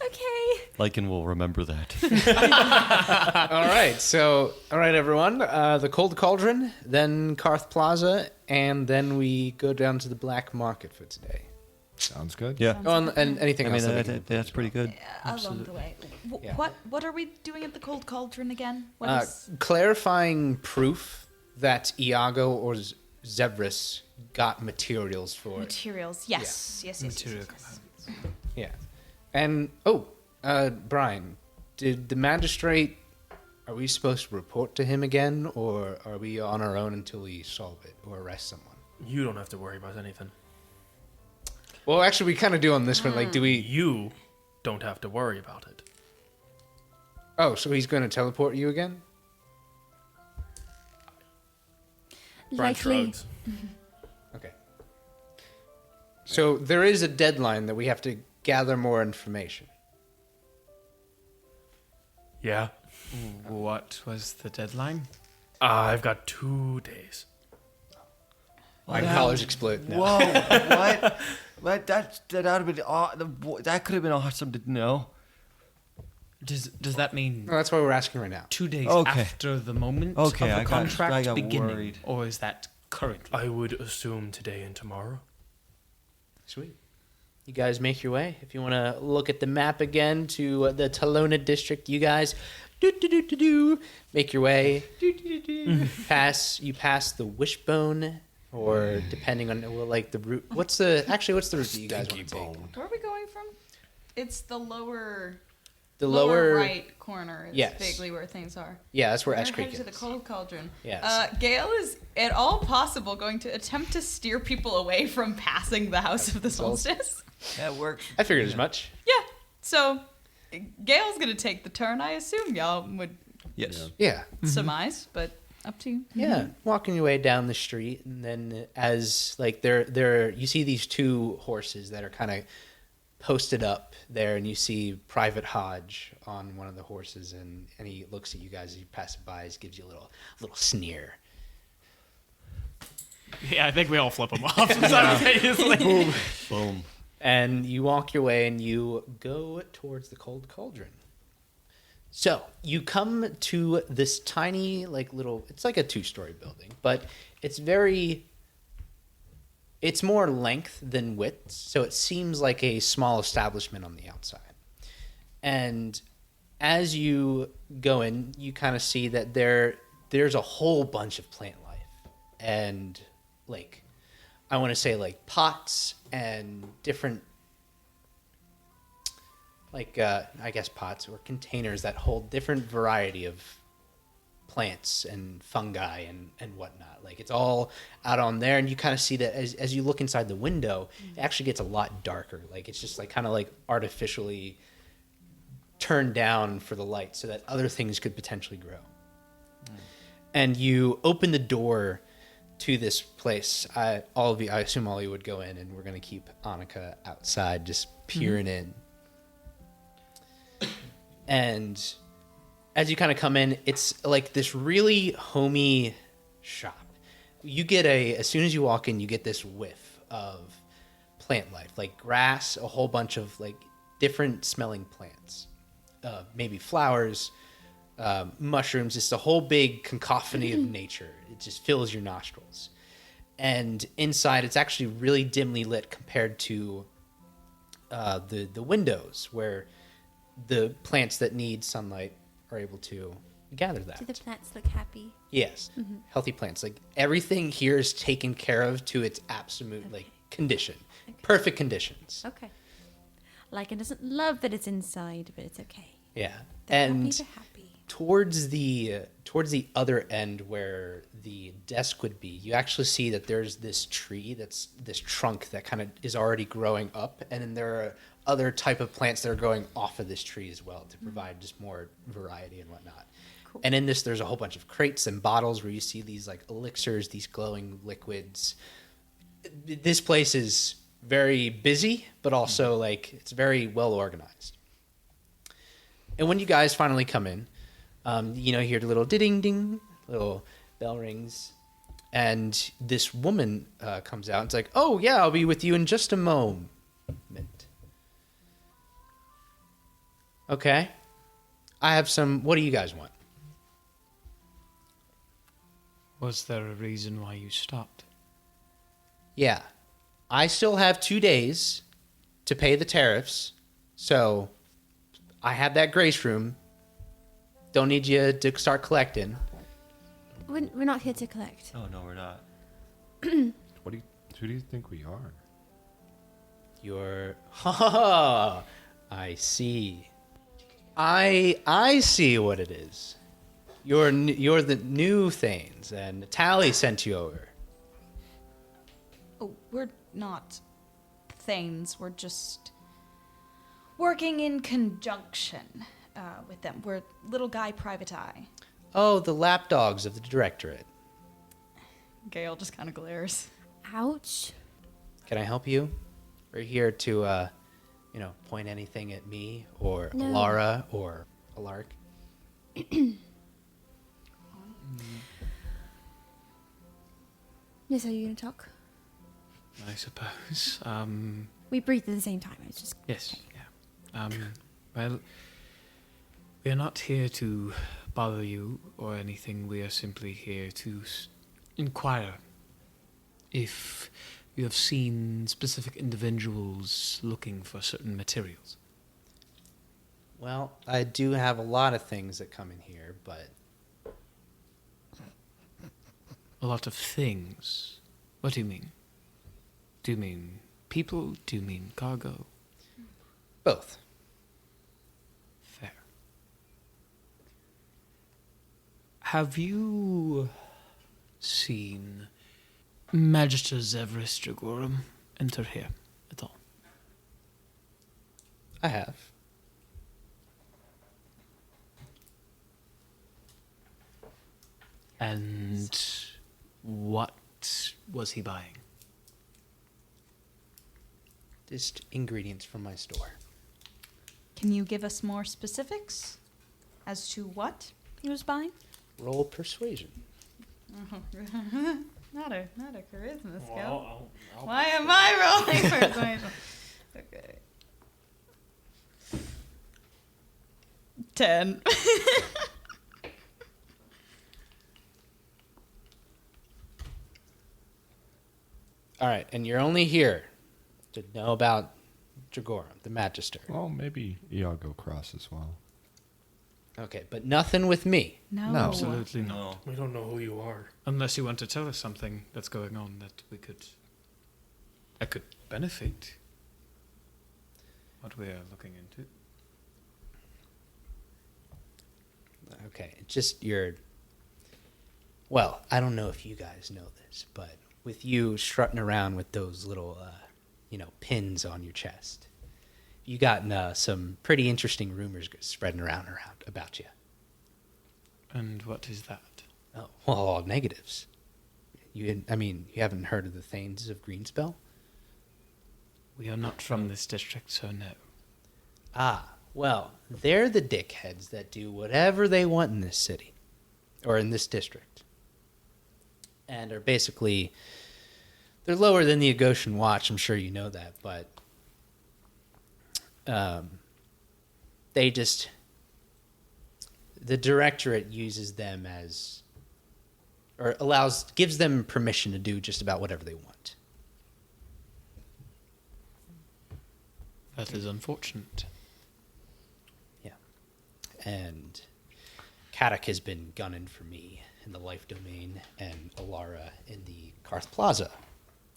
G: Okay.
F: Lycan will remember that.
B: All right, everyone. The Cold Cauldron, then Carth Plaza, and then we go down to the black market for today.
D: Sounds good.
F: Yeah.
B: Oh, and anything
F: I mean,
B: else? that we can-
F: that's pretty good.
A: Along the way.
B: Yeah.
A: What are we doing at the Cold Cauldron again? What is...
B: Clarifying proof that Iago or Zebris got materials for it.
A: Materials. Yes. Yes.
I: Material
B: Yeah. And, Brian, did the magistrate, are we supposed to report to him again, or are we on our own until we solve it or arrest someone?
E: You don't have to worry about anything.
B: Well, actually, we kind of do on this one. Like, do we...
E: You don't have to worry about it.
B: Oh, so he's going to teleport you again?
E: Brian
G: Likely.
E: shrugs.
B: Okay. So there is a deadline that we have to gather more information.
E: Yeah.
I: What was the deadline?
E: I've got 2 days.
B: My college exploded. No.
F: Whoa! What? What? That would have been that could have been awesome to know.
I: Does that mean
B: No, that's why we're asking right now.
I: 2 days
F: Okay.
I: after the moment
F: Okay,
I: of
F: I
I: the
F: got-
I: contract
F: I got
I: beginning,
F: worried.
I: or is that currently?
E: I would assume today and tomorrow.
B: Sweet. You guys make your way. If you want to look at the map again to the Talona district, you guys make your way. You pass the Wishbone, or depending on like the route. What's the route that you guys want to take?
A: Where are we going from? It's the lower.
B: The lower
A: right corner is
B: Yes.
A: vaguely where things are.
B: Yeah, that's where
A: We're
B: Ash Creek
A: headed to the
B: is.
A: Cold Cauldron.
B: Yes.
A: Gale is, at all possible, going to attempt to steer people away from passing the House of the Solstice.
F: That works.
B: I figured as much.
A: Yeah. So, Gale's going to take the turn, I assume. Y'all would
F: Yes.
B: Yeah.
A: surmise, but up to you.
B: Yeah, walking your way down the street, and then as like there you see these two horses that are kind of posted up there, and you see Private Hodge on one of the horses, and he looks at you guys as you pass by. He gives you a little sneer.
H: Yeah, I think we all flip him off simultaneously.
F: Boom.
B: And you walk your way, and you go towards the cold cauldron. So you come to this tiny, like little. It's like a 2-story building, but it's more length than width, so it seems like a small establishment on the outside. And as you go in, you kind of see that there's a whole bunch of plant life, and like I want to say like pots and different like I guess pots or containers that hold different variety of plants and fungi and whatnot. Like it's all out on there, and you kind of see that as you look inside the window, it actually gets a lot darker. Like it's just like kind of like artificially turned down for the light so that other things could potentially grow. And you open the door to this place. I assume all of you would go in, and we're going to keep Annika outside just peering in. And as you kind of come in, it's like this really homey shop. You get as soon as you walk in, you get this whiff of plant life, like grass, a whole bunch of like different smelling plants, maybe flowers, mushrooms, just a whole big cacophony of nature. It just fills your nostrils. And inside, it's actually really dimly lit compared to the windows where the plants that need sunlight are able to gather that.
G: Do the plants look happy?
B: Yes. Healthy plants. Like everything here is taken care of to its absolute like condition.
G: Okay.
B: Perfect conditions.
G: Okay. Like it doesn't love that it's inside, but it's okay.
B: Yeah.
G: They're
B: and
G: happy, they're happy.
B: towards the other end where the desk would be, you actually see that there's this tree that's this trunk that kind of is already growing up, and then there are other type of plants that are growing off of this tree as well to provide just more variety and whatnot.
G: Cool.
B: And in this, there's a whole bunch of crates and bottles where you see these like elixirs, these glowing liquids. This place is very busy, but also like it's very well organized. And when you guys finally come in, you hear the little ding ding, little bell rings, and this woman comes out and it's like, "Oh yeah, I'll be with you in just a moment." Okay, I have some. What do you guys want?
I: Was there a reason why you stopped?
B: Yeah, I still have 2 days to pay the tariffs, so I have that grace room. Don't need you to start collecting.
G: We're not here to collect.
F: Oh, no, we're not.
D: Who do you think we are?
B: You're... I see. I see what it is. You're the new Thanes, and Tally sent you over.
A: Oh, we're not Thanes. We're just working in conjunction with them. We're Little Guy Private Eye.
B: Oh, the lapdogs of the Directorate.
A: Gale just kind of glares.
G: Ouch.
B: Can I help you? We're here to, point anything at me or
G: No.
B: Alara or Alark.
G: Yes, are you going to talk?
I: I suppose.
G: We breathed at the same time. It's just...
I: Yes. Yeah. Well, we are not here to bother you or anything. We are simply here to inquire if you have seen specific individuals looking for certain materials.
B: Well, I do have a lot of things that come in here, but...
I: A lot of things. What do you mean? Do you mean people? Do you mean cargo?
B: Both.
I: Fair. Have you seen Magister Zevris Dragorum enter here at all?
B: I have.
I: And what was he buying?
B: just ingredients from my store.
A: Can you give us more specifics as to what he was buying?
B: Roll persuasion.
A: Not a charisma skill.
E: Well, I'll
A: Why am I rolling persuasion? Okay. 10.
B: All right, and you're only here to know about Dragorum, the Magister.
D: Well, maybe Iago Cross as well.
B: Okay, but nothing with me.
A: No.
D: No.
I: Absolutely not.
F: No.
E: We don't know who you are.
I: Unless you want to tell us something that's going on that could benefit what we are looking into.
B: Okay, it's just well, I don't know if you guys know this, but with you strutting around with those little, pins on your chest, you gotten some pretty interesting rumors spreading around about you.
I: And what is that?
B: Oh, well, all negatives. You haven't heard of the Thanes of Greenspell?
I: We are not from this district, so no.
B: Ah, well, they're the dickheads that do whatever they want in this city, or in this district, and are basically, they're lower than the Agoshan Watch. I'm sure you know that, but the directorate uses them as, or gives them permission to do just about whatever they want.
I: That is unfortunate.
B: Yeah. And Kadak has been gunning for me in the Life Domain and Alara in the Carth Plaza.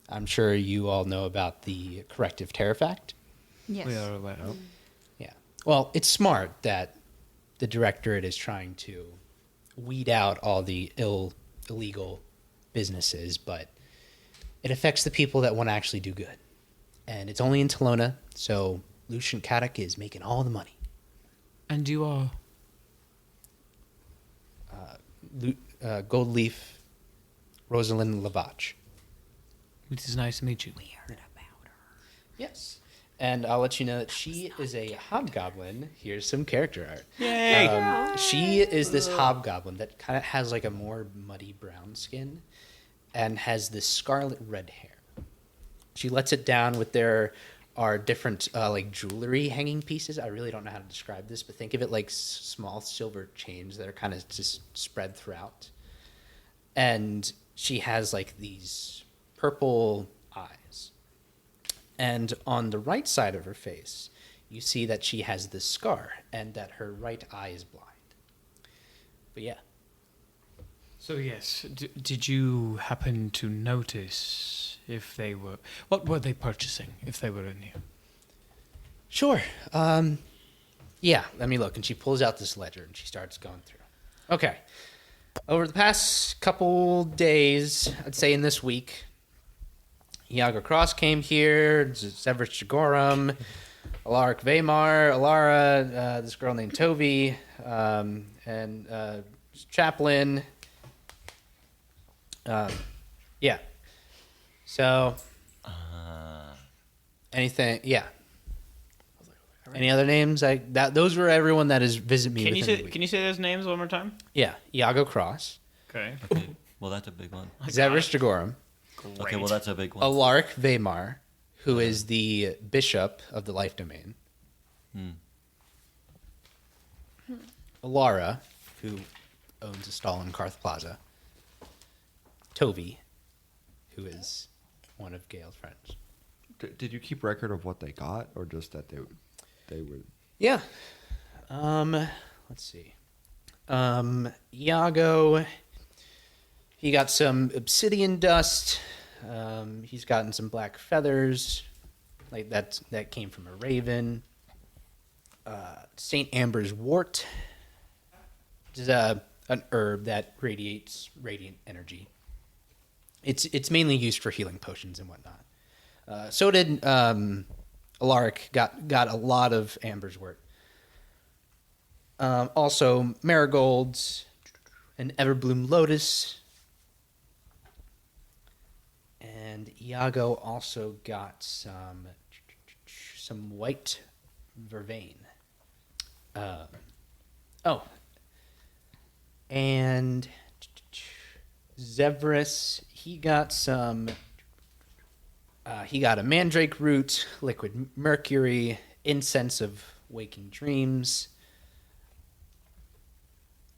B: I'm sure you all know about the corrective Terrafact.
A: Yes.
I: We are aware.
B: Yeah. Well, it's smart that the directorate is trying to weed out all the illegal businesses, but it affects the people that want to actually do good. And it's only in Telona, so Lucian Kadak is making all the money.
I: And you are?
B: Goldleaf Rosalind Lavach.
I: It is nice to meet you.
B: Yes. And I'll let you know that she is a hobgoblin. Here's some character art.
H: Yay!
B: She is this hobgoblin that kind of has like a more muddy brown skin and has this scarlet red hair. She lets it down with there are different like jewelry hanging pieces. I really don't know how to describe this, but think of it like small silver chains that are kind of just spread throughout. And she has like these purple eyes. And on the right side of her face, you see that she has this scar and that her right eye is blind. But yeah.
I: So yes, did you happen to notice if they were... What were they purchasing if they were in here?
B: Sure. Yeah, let me look. And she pulls out this ledger and she starts going through. Okay. Over the past couple days, I'd say in this week, Iago Cross came here, Severus Jagorum, Alaric Vaymar, Alara, this girl named Tovi, and Chaplain. Yeah. So, anything? Yeah. Any other names? Those were everyone that has visited me.
H: Can you say those names one more time?
B: Yeah, Iago Cross,
H: Okay.
F: Okay, well, that's a big one.
B: Severus Jagorum,
F: Okay, well, that's a big one.
B: Alaric Vaymar, who is the bishop of the Life Domain. Alara, who owns a stall in Carth Plaza. Tovi, who is one of Gale's friends.
D: Did you keep record of what they got, or just that they were?
B: Yeah. Let's see. Iago, he got some obsidian dust. He's gotten some black feathers, like that came from a raven. St. Amber's wort, which is an herb that radiates radiant energy. It's mainly used for healing potions and whatnot. So did Alaric got a lot of Amber's wort. Also marigolds, an everbloom lotus, and Iago also got some some white vervain. And Zevris, he got a mandrake root, liquid mercury, incense of waking dreams.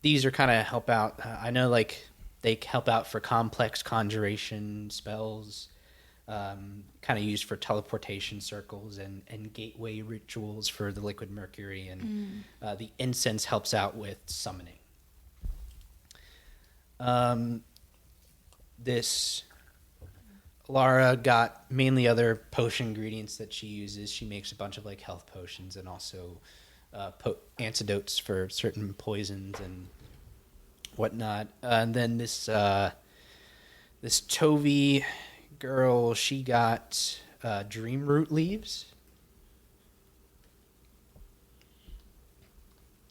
B: These are kind of help out. I know, like, they help out for complex conjuration spells, kind of used for teleportation circles and gateway rituals for the liquid mercury, and the incense helps out with summoning. This Lara got mainly other potion ingredients that she uses. She makes a bunch of like health potions and also antidotes for certain poisons and whatnot. And then this Tovi girl, she got dream root leaves.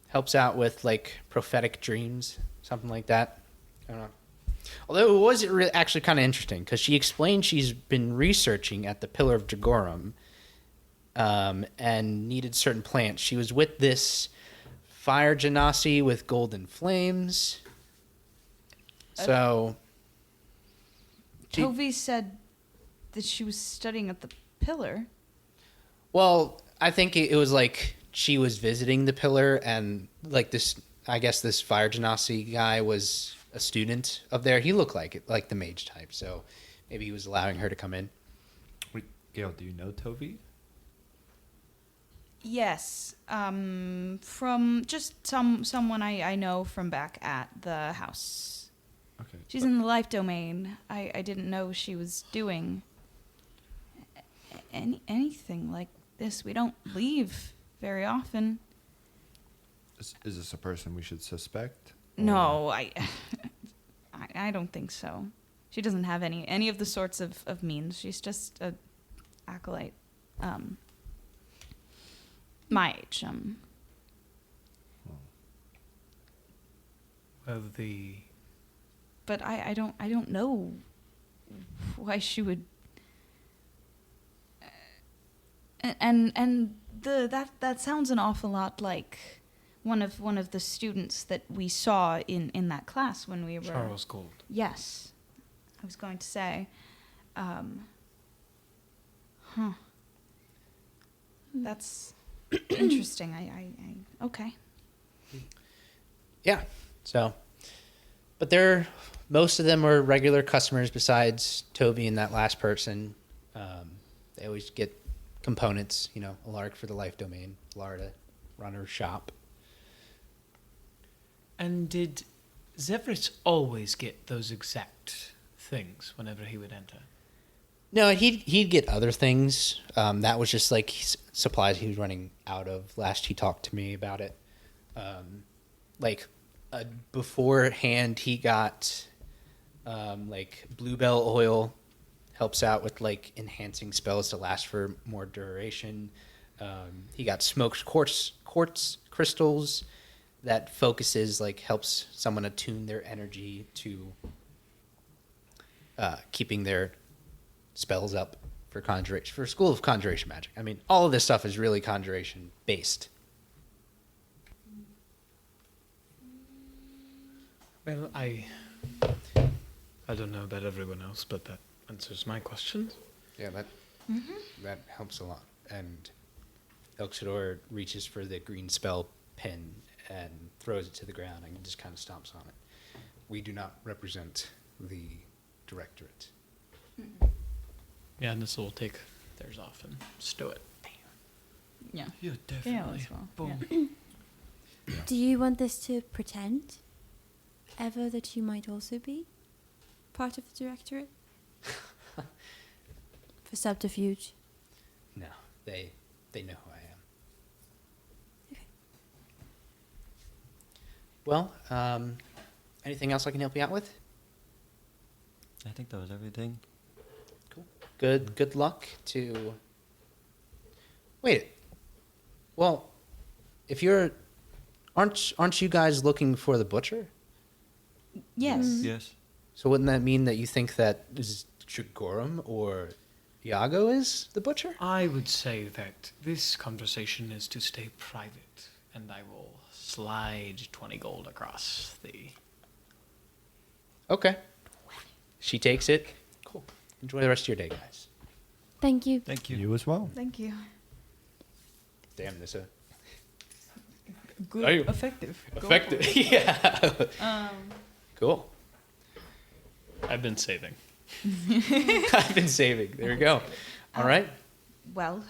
B: Helps out with like prophetic dreams, something like that. I don't know. Although it was actually kind of interesting because she explained she's been researching at the Pillar of Jagorum and needed certain plants. She was with this fire genasi with golden flames. So
A: Tovi said that she was studying at the Pillar.
B: Well, I think it was like she was visiting the Pillar and like this, I guess this fire genasi guy was a student of there. He looked like the mage type, so maybe he was allowing her to come in.
D: Wait, Gail, do you know Tovi?
A: Yes, from just someone I know from back at the house.
D: Okay.
A: She's in the life domain. I didn't know she was doing anything like this. We don't leave very often.
D: Is this a person we should suspect?
A: No, I don't think so. She doesn't have any of the sorts of means. She's just a acolyte. My age.
I: Well,
A: But I don't know why she would. And that sounds an awful lot like one of the students that we saw in that class when we were
I: Charles Gold.
A: Yes, I was going to say. That's interesting. I okay.
B: Yeah. So, but most of them are regular customers besides Toby and that last person. They always get components, a lark for the life domain, Lara to run her shop.
I: And did Zevris always get those exact things whenever he would enter?
B: No, he'd get other things. That was just like supplies he was running out of. Last he talked to me about it. Beforehand, he got like bluebell oil, helps out with like enhancing spells to last for more duration. He got smoked quartz crystals that helps someone attune their energy to keeping their spells up for conjuration, for School of Conjuration Magic. I mean, all of this stuff is really conjuration based.
I: Well, I don't know about everyone else, but that answers my questions.
B: Yeah, that helps a lot. And Elxidor reaches for the green spell pin and throws it to the ground and just kind of stomps on it. We do not represent the directorate.
I: Yeah, Nissa will take theirs off and stow it.
A: Yeah.
F: Yeah,
A: Yeah,
F: definitely.
A: as well.
F: Boom.
A: Yeah.
G: Do you want this to pretend ever that you might also be part of the directorate? For subterfuge?
B: No, they know who I am.
G: Okay.
B: Well, anything else I can help you out with?
F: I think that was everything.
B: Cool. Good luck to... Wait. Well, if you're... Aren't you guys looking for the butcher?
A: Yes.
F: Yes.
B: So wouldn't that mean that you think that is Jagorum or Iago is the butcher?
I: I would say that this conversation is to stay private, and I will slide 20 gold across the...
B: Okay. She takes it. Cool. Enjoy the rest of your day, guys.
G: Thank you.
F: Thank you.
D: You as well.
A: Thank you.
B: Damn, Nissa.
A: Good.
B: Are you-
A: Effective. Go
B: Effective.
A: for it.
B: Yeah. Cool.
E: I've been saving.
B: I've been saving. There we go. All right.
A: Well,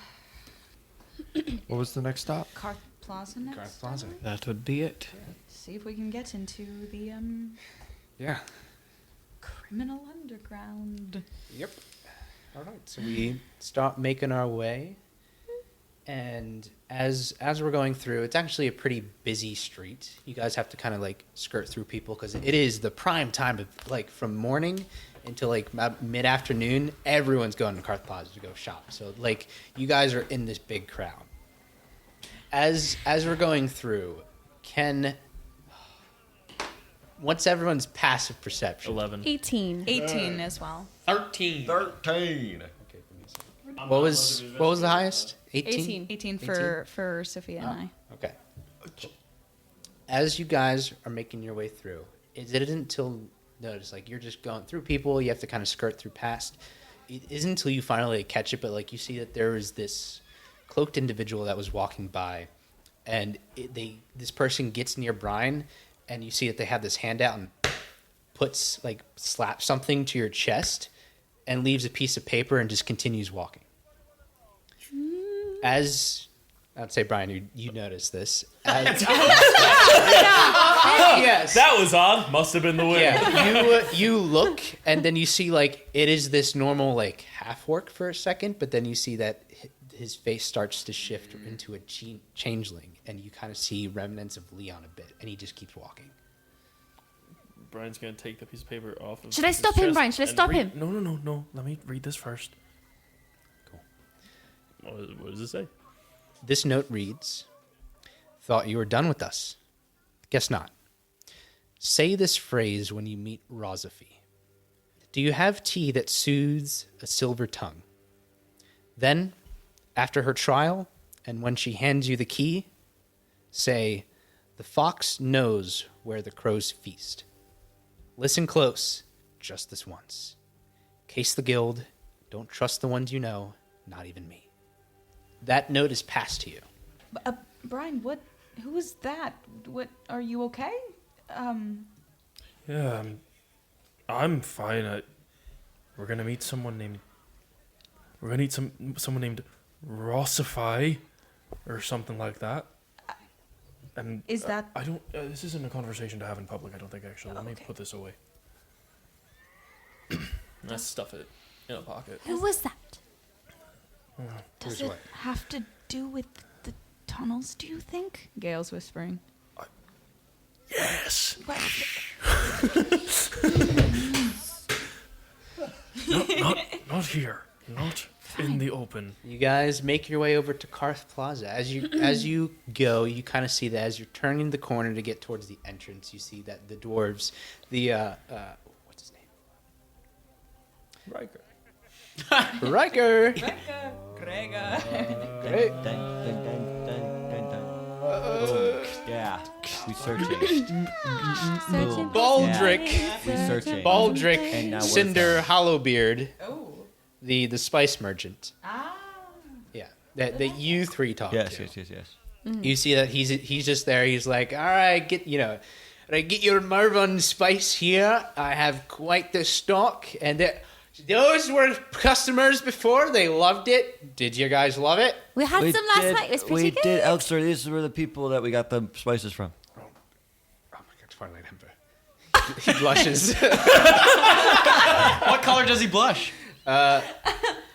D: What was the next stop?
A: Carth Plaza next.
B: Carth Plaza.
I: That would be it.
A: See if we can get into the
B: Yeah.
A: criminal underground.
B: Yep. All right. So we start making our way, and as we're going through, it's actually a pretty busy street. You guys have to kind of like skirt through people because it is the prime time of like from morning until like mid afternoon. Everyone's going to Carth Plaza to go shop. So like you guys are in this big crowd. As we're going through, what's everyone's passive perception?
E: 11.
G: 18.
A: 18 as well.
C: 13.
D: 13.
B: What was the highest? 18?
A: 18 for Sophia and I.
B: Okay. As you guys are making your way through, it isn't until notice like you're just going through people, you have to kind of skirt through past. It isn't until you finally catch it, but like you see that there is this cloaked individual that was walking by, and this person gets near Brian, and you see that they have this hand out and slaps something to your chest, and leaves a piece of paper and just continues walking. As I'd say, Brian, you notice this. Yes.
E: That was odd. Must have been the wind.
B: Yeah. You look, and then you see like it is this normal like half orc for a second, but then you see that his face starts to shift into a changeling, and you kind of see remnants of Leon a bit, and he just keeps walking.
E: Brian's gonna take the piece of paper off of
G: Should I
E: his
G: stop him,
E: chest
G: Brian? Should I
E: and
G: stop
E: read-
G: him?
E: No. Let me read this first.
B: Cool.
E: What does it say?
B: This note reads, "Thought you were done with us. Guess not. Say this phrase when you meet Rosophy. Do you have tea that soothes a silver tongue? Then, after her trial, and when she hands you the key, say, the fox knows where the crows feast. Listen close, just this once. Case the guild, don't trust the ones you know, not even me." That note is passed to you.
A: Brian, who is that? What, are you okay?
E: Yeah, I'm fine. We're gonna meet someone named. We're gonna meet someone named Rossify, or something like that. And
A: Is that-
E: I don't. This isn't a conversation to have in public. I don't think actually. Let me
A: Okay.
E: put this away. Let's stuff it in a pocket.
G: Who was that?
A: Does it have to do with the tunnels, do you think? Gail's whispering.
E: Yes. Not here. Not in the open.
B: You guys make your way over to Carth Plaza. As you go, you kind of see that as you're turning the corner to get towards the entrance, you see that the dwarves, what's his name?
E: Riker.
B: Riker.
A: Gregor.
B: Great.
F: Yeah. We searching.
G: Searching.
B: Baldric.
F: We searching.
B: Baldric
F: And now we're
B: Cinder Hollowbeard,
A: Oh.
B: the spice merchant.
A: Ah.
B: Yeah, that you three talked
F: Yes,
B: to.
F: yes.
B: You see that he's just there. He's like, all right, get your Marvin spice here. I have quite the stock, and those were customers before. They loved it. Did you guys love it?
G: We had some last night. It was pretty
F: We
G: good.
F: did, Elster. These were the people that we got the spices from.
B: Oh my God, Twilight Ember. He blushes.
C: What color does he blush?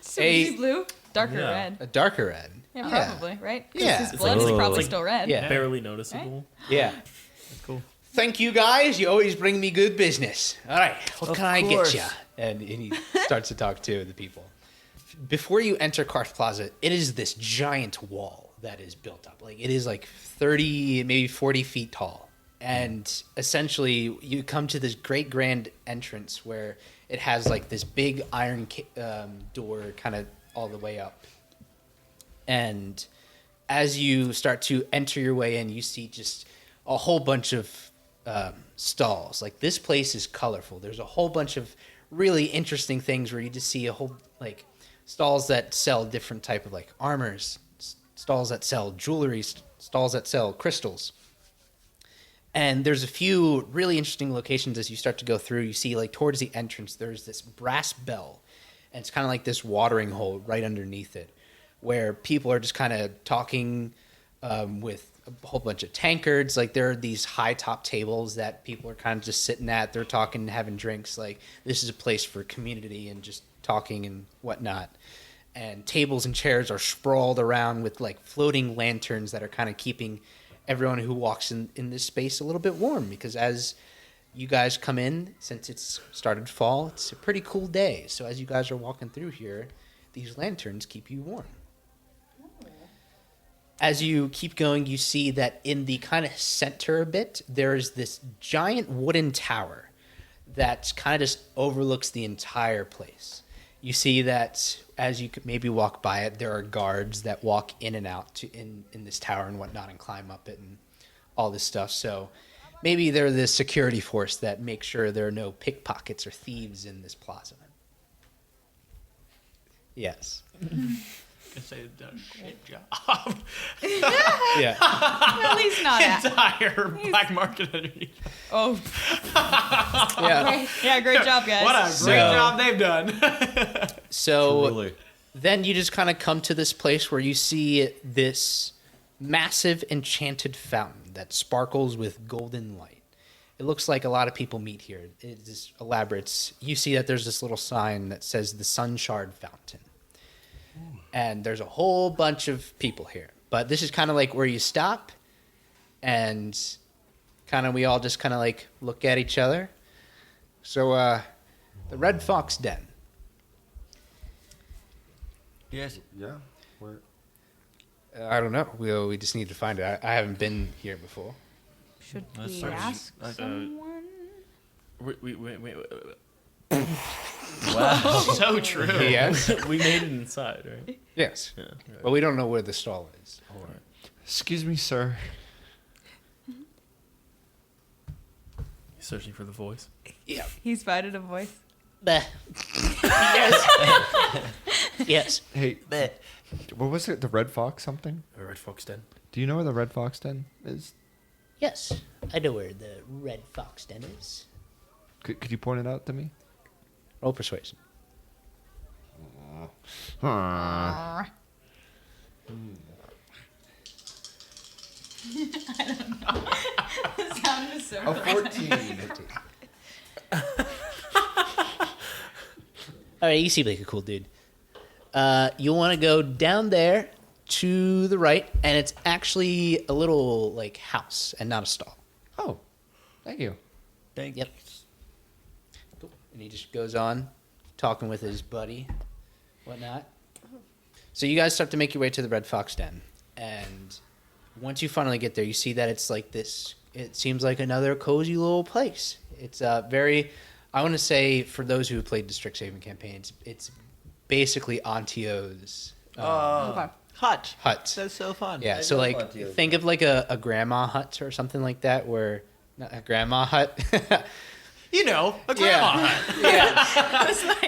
A: Sweet blue? Darker
E: Yeah.
A: red.
B: A darker red.
A: Yeah,
B: Yeah.
A: probably, right? 'Cause
B: Yeah.
A: his
B: It's
A: blood
F: like-
A: is probably
F: like-
A: still red.
B: Yeah.
E: Barely noticeable.
B: Yeah.
E: That's cool.
B: Thank you guys. You always bring me good business. All right, what
F: Of
B: can I
F: course.
B: get you? And he starts to talk to the people. Before you enter Carth Plaza, it is this giant wall that is built up. Like it is like 30, maybe 40 feet tall. And essentially, you come to this great grand entrance where it has like this big iron door kind of all the way up. And as you start to enter your way in, you see just a whole bunch of stalls. Like, this place is colorful. There's a whole bunch of really interesting things where you just see a whole, like, stalls that sell different type of, like, armors, stalls that sell jewelry, stalls that sell crystals. And there's a few really interesting locations as you start to go through. You see, like, towards the entrance, there's this brass bell. And it's kind of like this watering hole right underneath it, where people are just kind of talking with a whole bunch of tankards. Like, there are these high-top tables that people are kind of just sitting at. They're talking and having drinks. Like, this is a place for community and just talking and whatnot. And tables and chairs are sprawled around with, like, floating lanterns that are kind of keeping everyone who walks in this space a little bit warm, because as you guys come in, since it's started fall, it's a pretty cool day. So as you guys are walking through here, these lanterns keep you warm. As you keep going, you see that in the kind of center a bit, there's this giant wooden tower that kind of just overlooks the entire place. You see that as you could maybe walk by it, there are guards that walk in and out in this tower and whatnot and climb up it and all this stuff. So maybe they're the security force that makes sure there are no pickpockets or thieves in this plaza. Yes.
H: I say they've done a great job.
B: Yeah.
A: Well, he's not.
H: Entire black market underneath.
A: Oh.
B: Yeah.
A: Yeah, great job, guys.
H: What a great job they've done.
B: So
F: Truly.
B: then you just kind of come to this place where you see this massive enchanted fountain that sparkles with golden light. It looks like a lot of people meet here. It is elaborate. You see that there's this little sign that says the Sun Shard Fountain. And there's a whole bunch of people here. But this is kind of like where you stop and kind of we all just kind of like look at each other. So the Red Fox Den.
F: Yes.
D: Yeah. Where?
B: I don't know. We just need to find it. I haven't been here before.
A: Should
F: That's
A: we
F: certainly-
A: ask someone?
E: Wait.
F: Wow.
H: So true.
B: Yes.
E: We made it inside, right?
B: Yes.
E: Yeah.
B: But we don't know where the stall is.
D: Excuse me, sir.
E: Searching for the voice.
B: Yeah.
A: He's spotted a voice.
B: Yes. Yes.
D: Hey, what was it? The Red Fox something?
E: A Red Fox Den.
D: Do you know where the Red Fox Den is?
B: Yes. I know where the Red Fox Den is.
D: Could you point it out to me?
B: Roll persuasion.
A: The sound is so
D: A 14.
B: All right, you seem like a cool dude. You want to go down there to the right, and it's actually a little like house and not a stall.
D: Oh, thank you.
B: Yep. Cool. And he just goes on talking with his buddy, whatnot. So you guys start to make your way to the Red Fox Den, and once you finally get there, you see that it's like this. It seems like another cozy little place. It's very. I want to say for those who have played the Strixhaven campaigns, it's basically Antio's
A: Okay.
C: Hut.
B: hut.
C: That's so fun.
B: Yeah,
F: I
B: so
F: love
B: like
F: Antio's
B: think of like a grandma hut or something like that, where not a grandma hut.
C: You know, a grandma hut.
B: Yeah,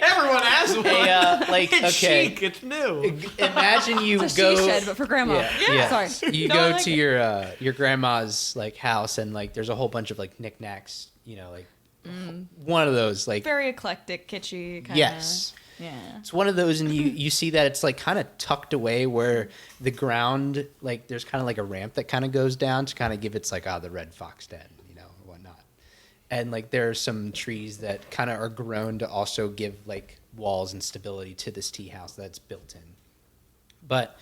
C: Everyone has one.
B: like
C: It's
B: okay.
C: chic. It's new.
B: Imagine you
G: It's a
B: go.
G: she shed, but for grandma.
B: Yeah.
G: Sorry.
B: You
A: No, I
B: go
A: like
B: to
A: it.
B: your grandma's like house, and like there's a whole bunch of like knickknacks. You know, like one of those like
A: Very eclectic, kitschy kind of.
B: yes.
A: Yeah.
B: It's one of those, and you see that it's like kind of tucked away where the ground, like there's kind of like a ramp that kind of goes down to kind of give it's like the Red Fox Den, you know, or whatnot. And like there are some trees that kind of are grown to also give like walls and stability to this tea house that's built in. But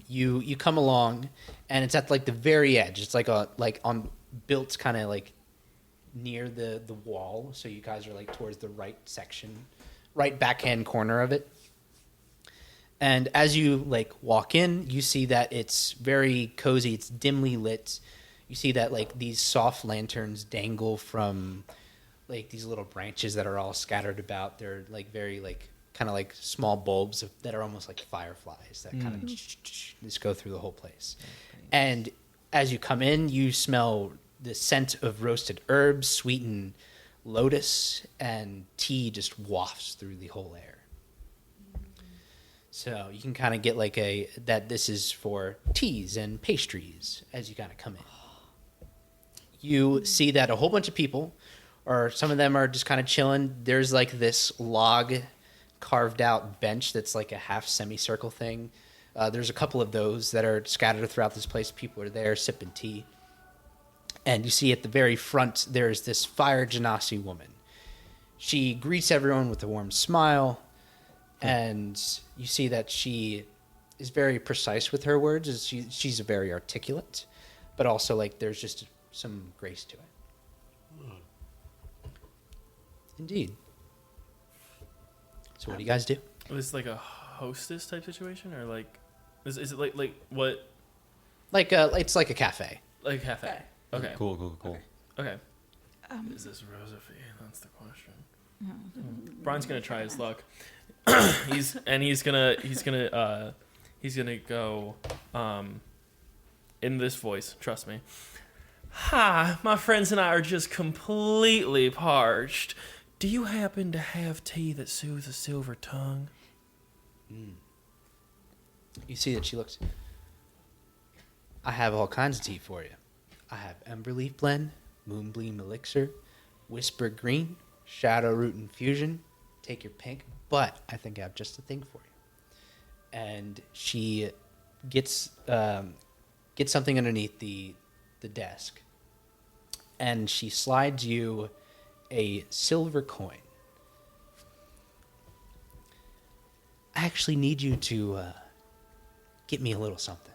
B: you come along, and it's at like the very edge. It's like on built kind of like near the wall, so you guys are like towards the right section. Right backhand corner of it. And as you like walk in, you see that it's very cozy. It's dimly lit. You see that like these soft lanterns dangle from like these little branches that are all scattered about. They're like very like kind of like small bulbs that are almost like fireflies that kind of just go through the whole place. And as you come in, you smell the scent of roasted herbs, sweetened lotus, and tea just wafts through the whole air. So you can kind of get like that this is for teas and pastries as you kind of come in. You see that a whole bunch of people, or some of them are just kind of chilling. There's like this log carved out bench that's like a half semicircle thing. There's a couple of those that are scattered throughout this place. People are there sipping tea. And you see at the very front, there's this fire genasi woman. She greets everyone with a warm smile. And you see that she is very precise with her words. She's very articulate. But also, like, there's just some grace to it. Indeed. So what do you guys do?
E: Was it like a hostess type situation, or like, is it like what?
B: It's like a cafe.
E: Like a cafe. Okay.
F: Cool.
E: Okay. Is this Rosaphie? That's the question. Brian's gonna try his luck. he's gonna go in this voice. Trust me. Hi, my friends and I are just completely parched. Do you happen to have tea that soothes a silver tongue?
B: You see that she looks. I have all kinds of tea for you. I have Emberleaf Blend, Moonbeam Elixir, Whisper Green, Shadow Root Infusion. Take your pick, but I think I have just the thing for you. And she gets something underneath the desk, and she slides you a silver coin. I actually need you to get me a little something.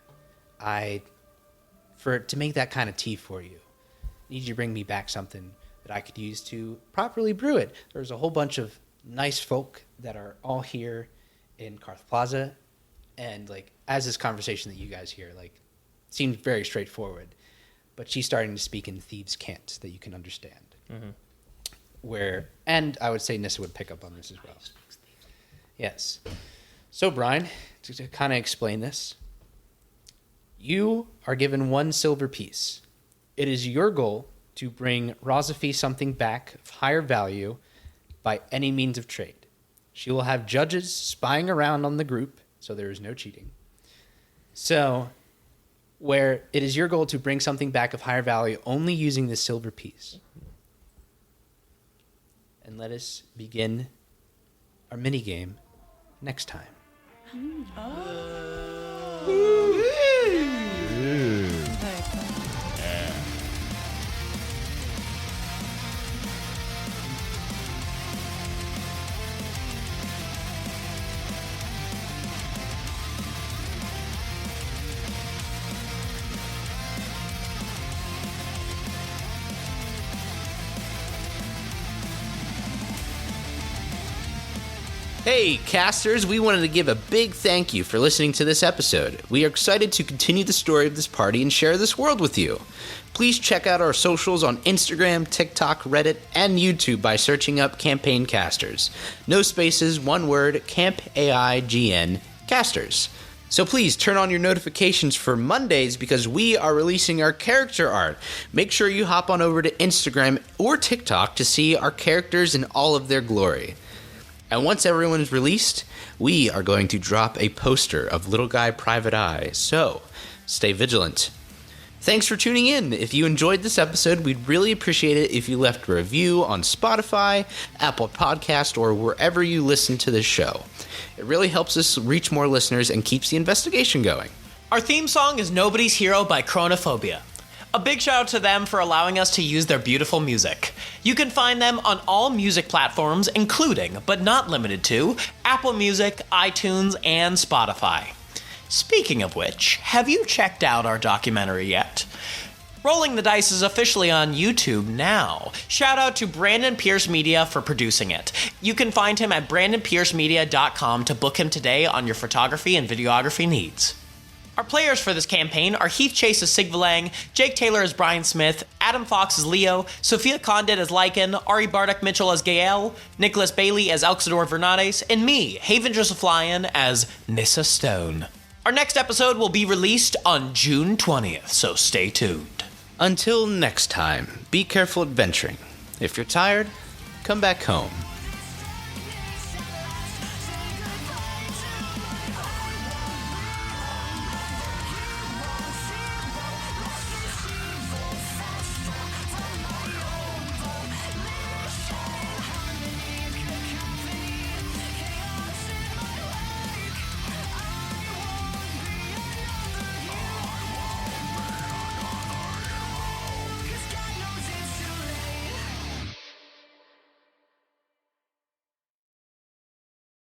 B: To make that kind of tea for you, I need you to bring me back something that I could use to properly brew it. There's a whole bunch of nice folk that are all here in Carth Plaza, and like as this conversation that you guys hear, like, seems very straightforward, but she's starting to speak in thieves' cant that you can understand. And I would say Nissa would pick up on this as well. Yes. So Brian, to kind of explain this, you are given 1 silver piece. It is your goal to bring Rosaphie something back of higher value by any means of trade. She will have judges spying around on the group, so there is no cheating. So, where it is your goal to bring something back of higher value only using this silver piece. And let us begin our mini game next time. Hey, casters, we wanted to give a big thank you for listening to this episode. We are excited to continue the story of this party and share this world with you. Please check out our socials on Instagram, TikTok, Reddit, and YouTube by searching up Campaign Casters. No spaces, one word, Camp AIGN Casters. So please turn on your notifications for Mondays because we are releasing our character art. Make sure you hop on over to Instagram or TikTok to see our characters in all of their glory. And once everyone is released, we are going to drop a poster of Little Guy Private Eye, so stay vigilant. Thanks for tuning in. If you enjoyed this episode, we'd really appreciate it if you left a review on Spotify, Apple Podcast, or wherever you listen to this show. It really helps us reach more listeners and keeps the investigation going.
C: Our theme song is Nobody's Hero by Chronophobia. A big shout out to them for allowing us to use their beautiful music. You can find them on all music platforms, including, but not limited to, Apple Music, iTunes, and Spotify. Speaking of which, have you checked out our documentary yet? Rolling the Dice is officially on YouTube now. Shout out to Brandon Pierce Media for producing it. You can find him at brandonpiercemedia.com to book him today on your photography and videography needs. Our players for this campaign are Heath Chase as Sigvalang, Jake Taylor as Brian Smith, Adam Fox as Leo, Sophia Condit as Lycan, Ari Bardock Mitchell as Gael, Nicholas Bailey as Elxidor Vernades, and me, Haven Joseph-Lyon, as Nissa Stone. Our next episode will be released on June 20th, so stay tuned.
B: Until next time, be careful adventuring. If you're tired, come back home.